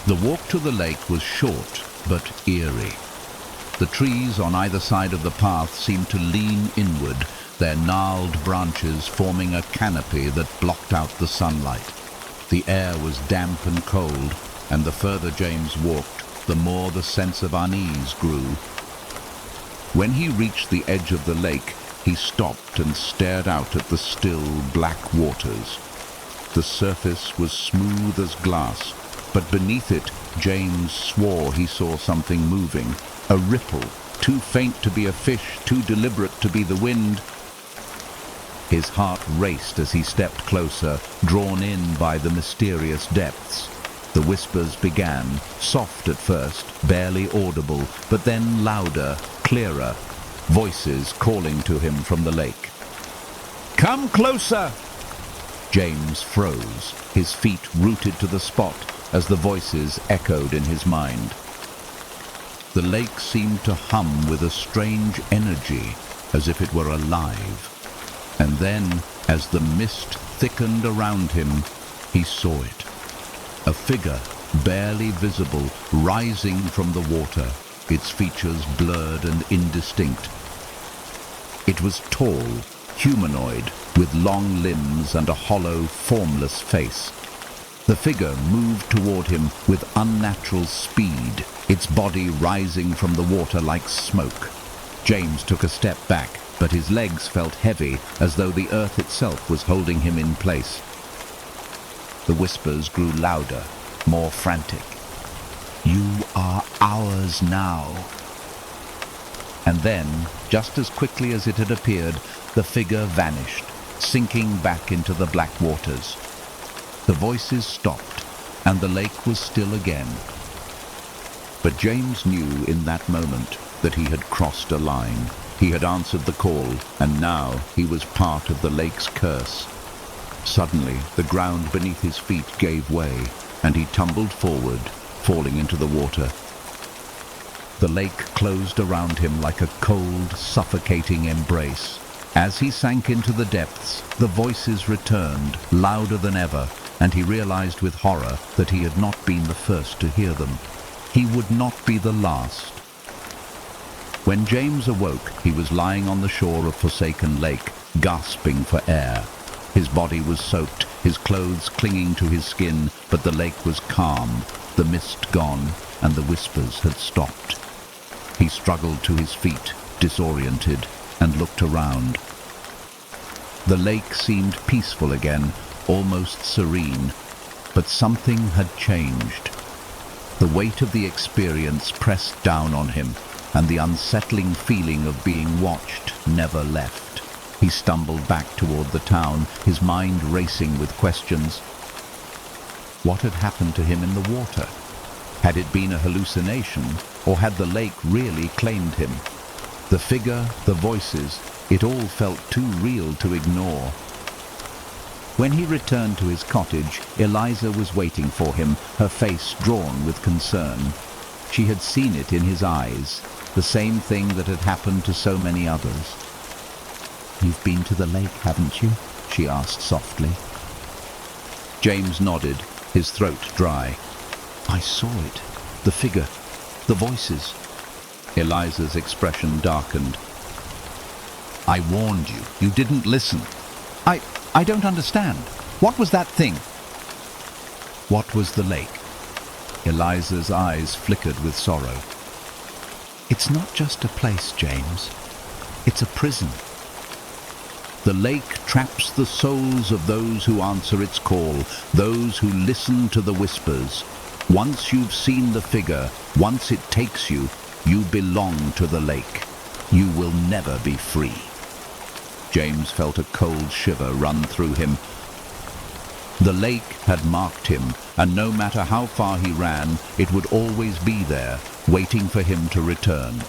The walk to the lake was short, but eerie. The trees on either side of the path seemed to lean inward, their gnarled branches forming a canopy that blocked out the sunlight. The air was damp and cold, and the further James walked, the more the sense of unease grew. When he reached the edge of the lake, he stopped and stared out at the still, black waters. The surface was smooth as glass, but beneath it, James swore he saw something moving, a ripple, too faint to be a fish, too deliberate to be the wind. His heart raced as he stepped closer, drawn in by the mysterious depths. The whispers began, soft at first, barely audible, but then louder, clearer. voices calling to him from the lake. "Come closer!" James froze, his feet rooted to the spot as the voices echoed in his mind. The lake seemed to hum with a strange energy, as if it were alive. And then, as the mist thickened around him, he saw it. A figure, barely visible, rising from the water, its features blurred and indistinct. It was tall, humanoid, with long limbs and a hollow, formless face. The figure moved toward him with unnatural speed, its body rising from the water like smoke. James took a step back, but his legs felt heavy, as though the earth itself was holding him in place. The whispers grew louder, more frantic. "You are ours now." And then, just as quickly as it had appeared, the figure vanished, sinking back into the black waters. The voices stopped, and the lake was still again. But James knew in that moment that he had crossed a line. He had answered the call, and now he was part of the lake's curse. Suddenly, the ground beneath his feet gave way, and he tumbled forward, falling into the water. The lake closed around him like a cold, suffocating embrace. As he sank into the depths, the voices returned, louder than ever, and he realized with horror that he had not been the first to hear them. He would not be the last. When James awoke, he was lying on the shore of Forsaken Lake, gasping for air. His body was soaked, his clothes clinging to his skin, but the lake was calm, the mist gone, and the whispers had stopped. He struggled to his feet, disoriented, and looked around. The lake seemed peaceful again, almost serene, but something had changed. The weight of the experience pressed down on him, and the unsettling feeling of being watched never left. He stumbled back toward the town, his mind racing with questions. What had happened to him in the water? Had it been a hallucination, or had the lake really claimed him? The figure, the voices, it all felt too real to ignore. When he returned to his cottage, Eliza was waiting for him, her face drawn with concern. She had seen it in his eyes, the same thing that had happened to so many others. "You've been to the lake, haven't you?" she asked softly. James nodded, his throat dry. "I saw it. The figure. The voices." Eliza's expression darkened. "I warned you. You didn't listen." I don't understand. What was that thing?" "What was the lake?" Eliza's eyes flickered with sorrow. "It's not just a place, James. It's a prison. The lake traps the souls of those who answer its call, those who listen to the whispers. Once you've seen the figure, once it takes you, you belong to the lake. You will never be free." James felt a cold shiver run through him. The lake had marked him, and no matter how far he ran, it would always be there, waiting for him to return.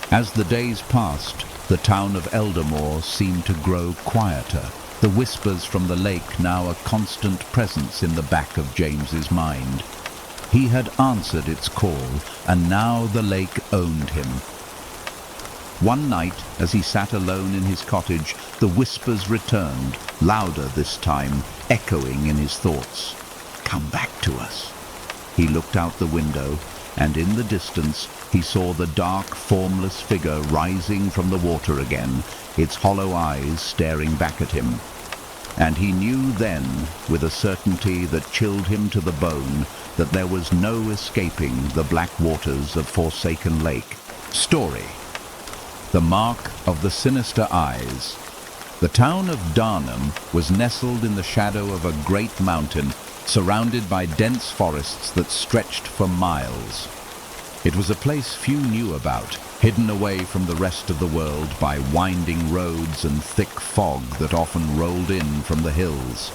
As the days passed, the town of Eldermore seemed to grow quieter, the whispers from the lake now a constant presence in the back of James's mind. He had answered its call, and now the lake owned him. One night, as he sat alone in his cottage, the whispers returned, louder this time, echoing in his thoughts. "Come back to us." He looked out the window, and in the distance he saw the dark, formless figure rising from the water again, its hollow eyes staring back at him. And he knew then, with a certainty that chilled him to the bone, that there was no escaping the black waters of Forsaken Lake. Story: The Mark of the Sinister Eyes. The town of Darnham was nestled in the shadow of a great mountain, surrounded by dense forests that stretched for miles. It was a place few knew about, hidden away from the rest of the world by winding roads and thick fog that often rolled in from the hills.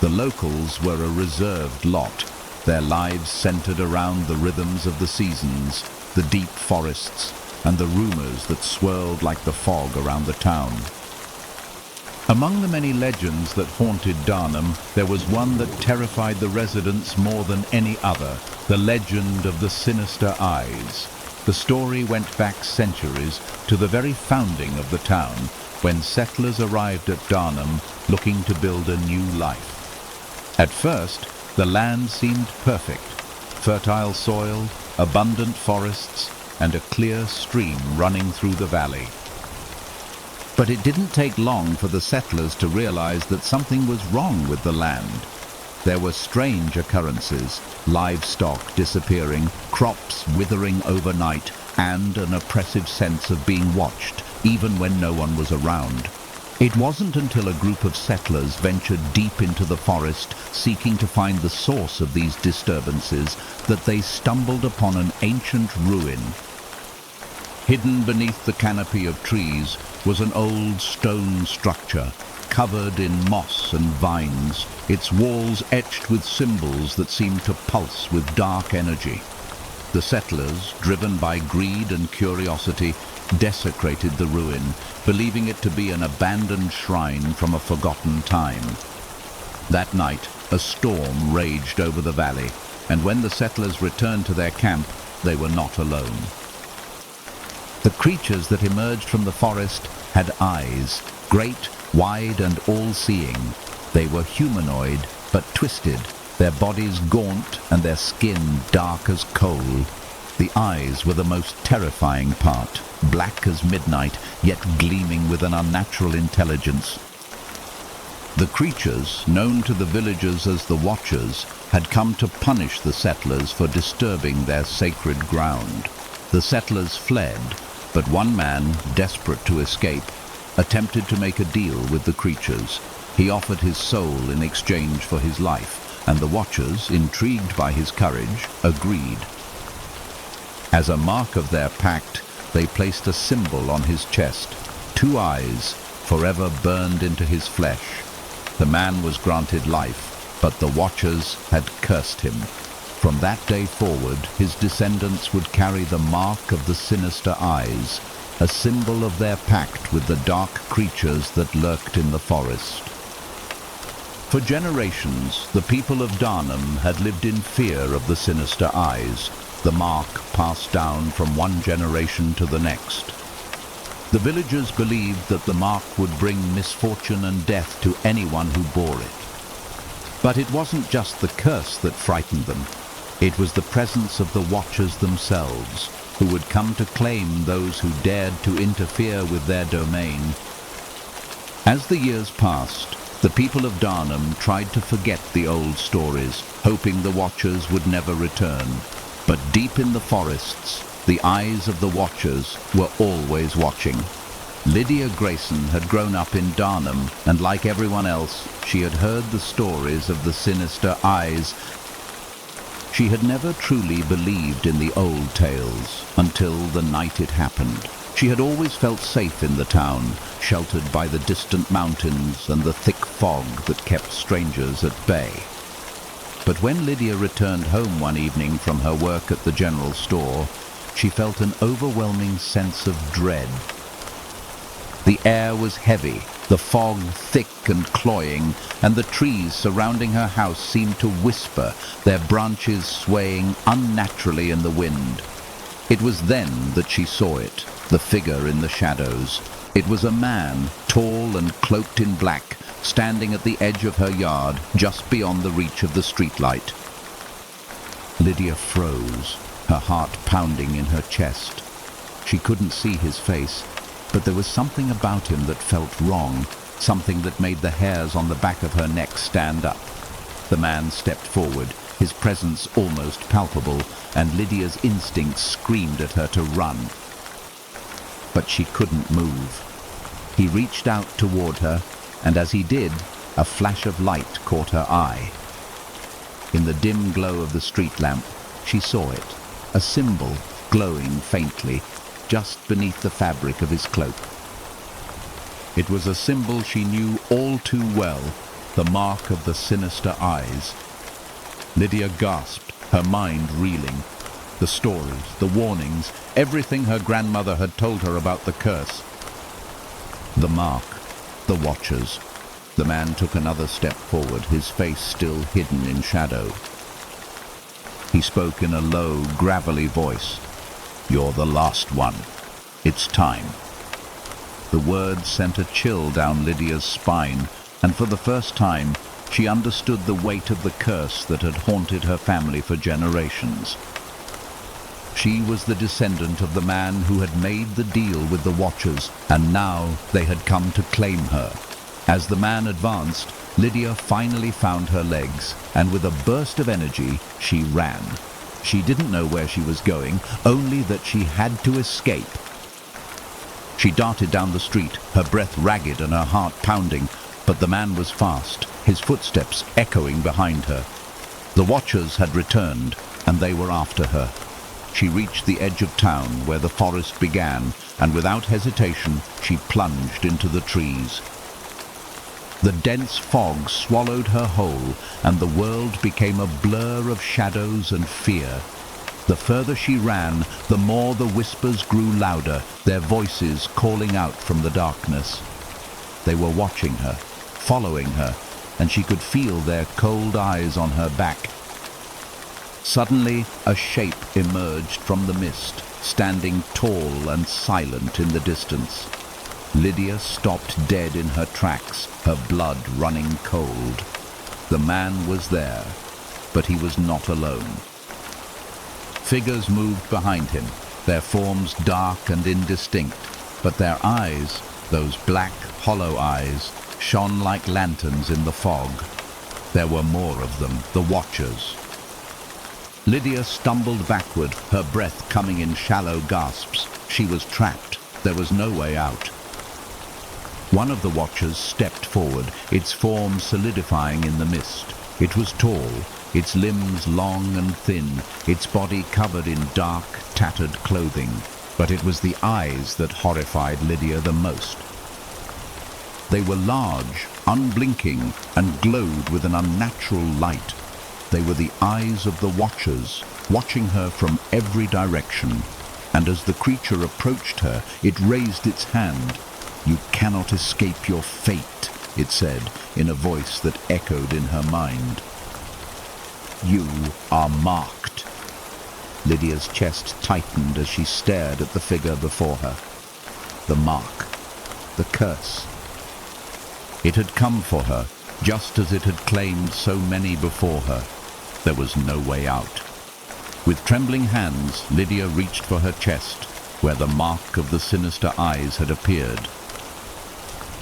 The locals were a reserved lot, their lives centered around the rhythms of the seasons, the deep forests, and the rumors that swirled like the fog around the town. Among the many legends that haunted Darnham, there was one that terrified the residents more than any other, the legend of the sinister eyes. The story went back centuries to the very founding of the town, when settlers arrived at Darnham looking to build a new life. At first, the land seemed perfect. Fertile soil, abundant forests, and a clear stream running through the valley. But it didn't take long for the settlers to realize that something was wrong with the land. There were strange occurrences, livestock disappearing, crops withering overnight, and an oppressive sense of being watched, even when no one was around. It wasn't until a group of settlers ventured deep into the forest, seeking to find the source of these disturbances, that they stumbled upon an ancient ruin. Hidden beneath the canopy of trees was an old stone structure, covered in moss and vines, its walls etched with symbols that seemed to pulse with dark energy. The settlers, driven by greed and curiosity, desecrated the ruin, believing it to be an abandoned shrine from a forgotten time. That night, a storm raged over the valley, and when the settlers returned to their camp, they were not alone. The creatures that emerged from the forest had eyes, great, wide, and all-seeing. They were humanoid, but twisted, their bodies gaunt and their skin dark as coal. The eyes were the most terrifying part, black as midnight, yet gleaming with an unnatural intelligence. The creatures, known to the villagers as the Watchers, had come to punish the settlers for disturbing their sacred ground. The settlers fled, but one man, desperate to escape, attempted to make a deal with the creatures. He offered his soul in exchange for his life, and the Watchers, intrigued by his courage, agreed. As a mark of their pact, they placed a symbol on his chest, 2 eyes, forever burned into his flesh. The man was granted life, but the Watchers had cursed him. From that day forward, his descendants would carry the mark of the sinister eyes, a symbol of their pact with the dark creatures that lurked in the forest. For generations, the people of Darnham had lived in fear of the sinister eyes, the mark passed down from one generation to the next. The villagers believed that the mark would bring misfortune and death to anyone who bore it. But it wasn't just the curse that frightened them. It was the presence of the Watchers themselves, who would come to claim those who dared to interfere with their domain. As the years passed, the people of Darnham tried to forget the old stories, hoping the Watchers would never return. But deep in the forests, the eyes of the Watchers were always watching. Lydia Grayson had grown up in Darnham, and like everyone else, she had heard the stories of the sinister eyes. She had never truly believed in the old tales until the night it happened. She had always felt safe in the town, sheltered by the distant mountains and the thick fog that kept strangers at bay. But when Lydia returned home one evening from her work at the general store, she felt an overwhelming sense of dread. The air was heavy, the fog thick and cloying, and the trees surrounding her house seemed to whisper, their branches swaying unnaturally in the wind. It was then that she saw it, the figure in the shadows. It was a man, tall and cloaked in black, standing at the edge of her yard, just beyond the reach of the streetlight. Lydia froze, her heart pounding in her chest. She couldn't see his face, but there was something about him that felt wrong, something that made the hairs on the back of her neck stand up. The man stepped forward, his presence almost palpable, and Lydia's instincts screamed at her to run. But she couldn't move. He reached out toward her, and as he did, a flash of light caught her eye. In the dim glow of the street lamp, she saw it, a symbol glowing faintly, just beneath the fabric of his cloak. It was a symbol she knew all too well, the mark of the sinister eyes. Lydia gasped, her mind reeling. The stories, the warnings, everything her grandmother had told her about the curse. The mark, the watchers. The man took another step forward, his face still hidden in shadow. He spoke in a low, gravelly voice. "You're the last one. It's time." The words sent a chill down Lydia's spine, and for the first time, she understood the weight of the curse that had haunted her family for generations. She was the descendant of the man who had made the deal with the Watchers, and now they had come to claim her. As the man advanced, Lydia finally found her legs, and with a burst of energy, she ran. She didn't know where she was going, only that she had to escape. She darted down the street, her breath ragged and her heart pounding, but the man was fast, his footsteps echoing behind her. The Watchers had returned, and they were after her. She reached the edge of town where the forest began, and without hesitation, she plunged into the trees. The dense fog swallowed her whole, and the world became a blur of shadows and fear. The further she ran, the more the whispers grew louder, their voices calling out from the darkness. They were watching her, following her, and she could feel their cold eyes on her back. Suddenly, a shape emerged from the mist, standing tall and silent in the distance. Lydia stopped dead in her tracks, her blood running cold. The man was there, but he was not alone. Figures moved behind him, their forms dark and indistinct, but their eyes, those black, hollow eyes, shone like lanterns in the fog. There were more of them, the Watchers. Lydia stumbled backward, her breath coming in shallow gasps. She was trapped. There was no way out. One of the Watchers stepped forward, its form solidifying in the mist. It was tall, its limbs long and thin, its body covered in dark, tattered clothing. But it was the eyes that horrified Lydia the most. They were large, unblinking, and glowed with an unnatural light. They were the eyes of the Watchers, watching her from every direction. And as the creature approached her, it raised its hand. "You cannot escape your fate," it said, in a voice that echoed in her mind. "You are marked." Lydia's chest tightened as she stared at the figure before her. The mark. The curse. It had come for her, just as it had claimed so many before her. There was no way out. With trembling hands, Lydia reached for her chest, where the mark of the sinister eyes had appeared.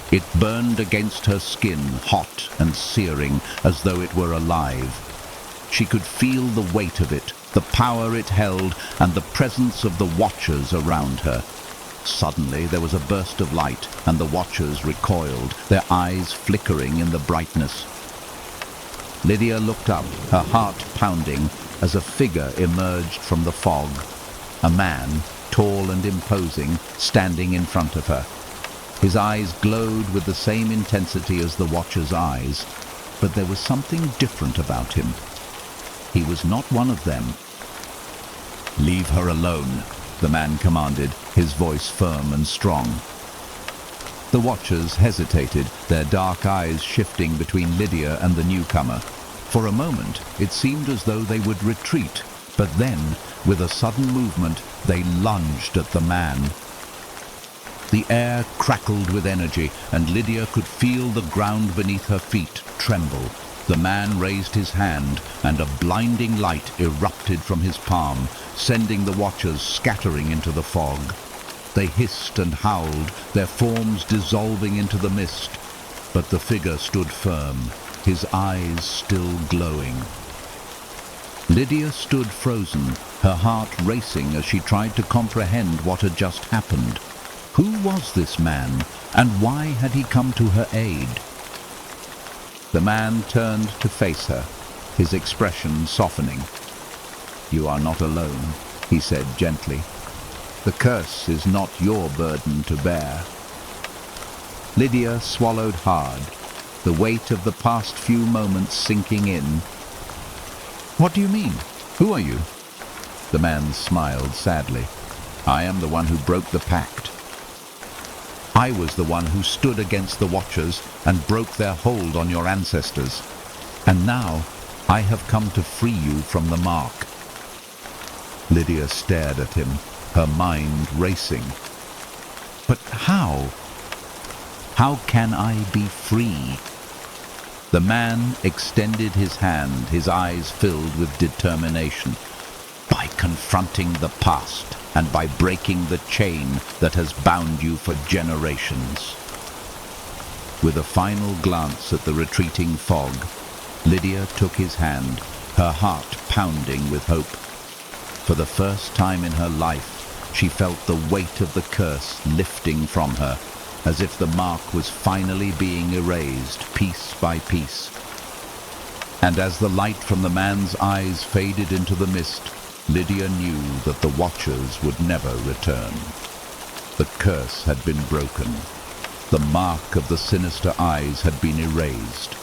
It burned against her skin, hot and searing, as though it were alive. She could feel the weight of it, the power it held, and the presence of the Watchers around her. Suddenly there was a burst of light, and the Watchers recoiled, their eyes flickering in the brightness. Lydia looked up, her heart pounding, as a figure emerged from the fog. A man, tall and imposing, standing in front of her. His eyes glowed with the same intensity as the Watcher's eyes, but there was something different about him. He was not one of them. "Leave her alone," the man commanded, his voice firm and strong. The Watchers hesitated, their dark eyes shifting between Lydia and the newcomer. For a moment, it seemed as though they would retreat, but then, with a sudden movement, they lunged at the man. The air crackled with energy, and Lydia could feel the ground beneath her feet tremble. The man raised his hand, and a blinding light erupted from his palm, sending the Watchers scattering into the fog. They hissed and howled, their forms dissolving into the mist, but the figure stood firm, his eyes still glowing. Lydia stood frozen, her heart racing as she tried to comprehend what had just happened. Who was this man, and why had he come to her aid? The man turned to face her, his expression softening. "You are not alone," he said gently. "The curse is not your burden to bear." Lydia swallowed hard, the weight of the past few moments sinking in. "What do you mean? Who are you?" The man smiled sadly. I am the one who broke the pact. I was the one who stood against the Watchers and broke their hold on your ancestors. And now I have come to free you from the mark. Lydia stared at him, her mind racing. But how? How can I be free? The man extended his hand, his eyes filled with determination. By confronting the past and by breaking the chain that has bound you for generations. With a final glance at the retreating fog, Lydia took his hand, her heart pounding with hope. For the first time in her life, she felt the weight of the curse lifting from her, as if the mark was finally being erased piece by piece. And as the light from the man's eyes faded into the mist, Lydia knew that the Watchers would never return. The curse had been broken. The mark of the sinister eyes had been erased.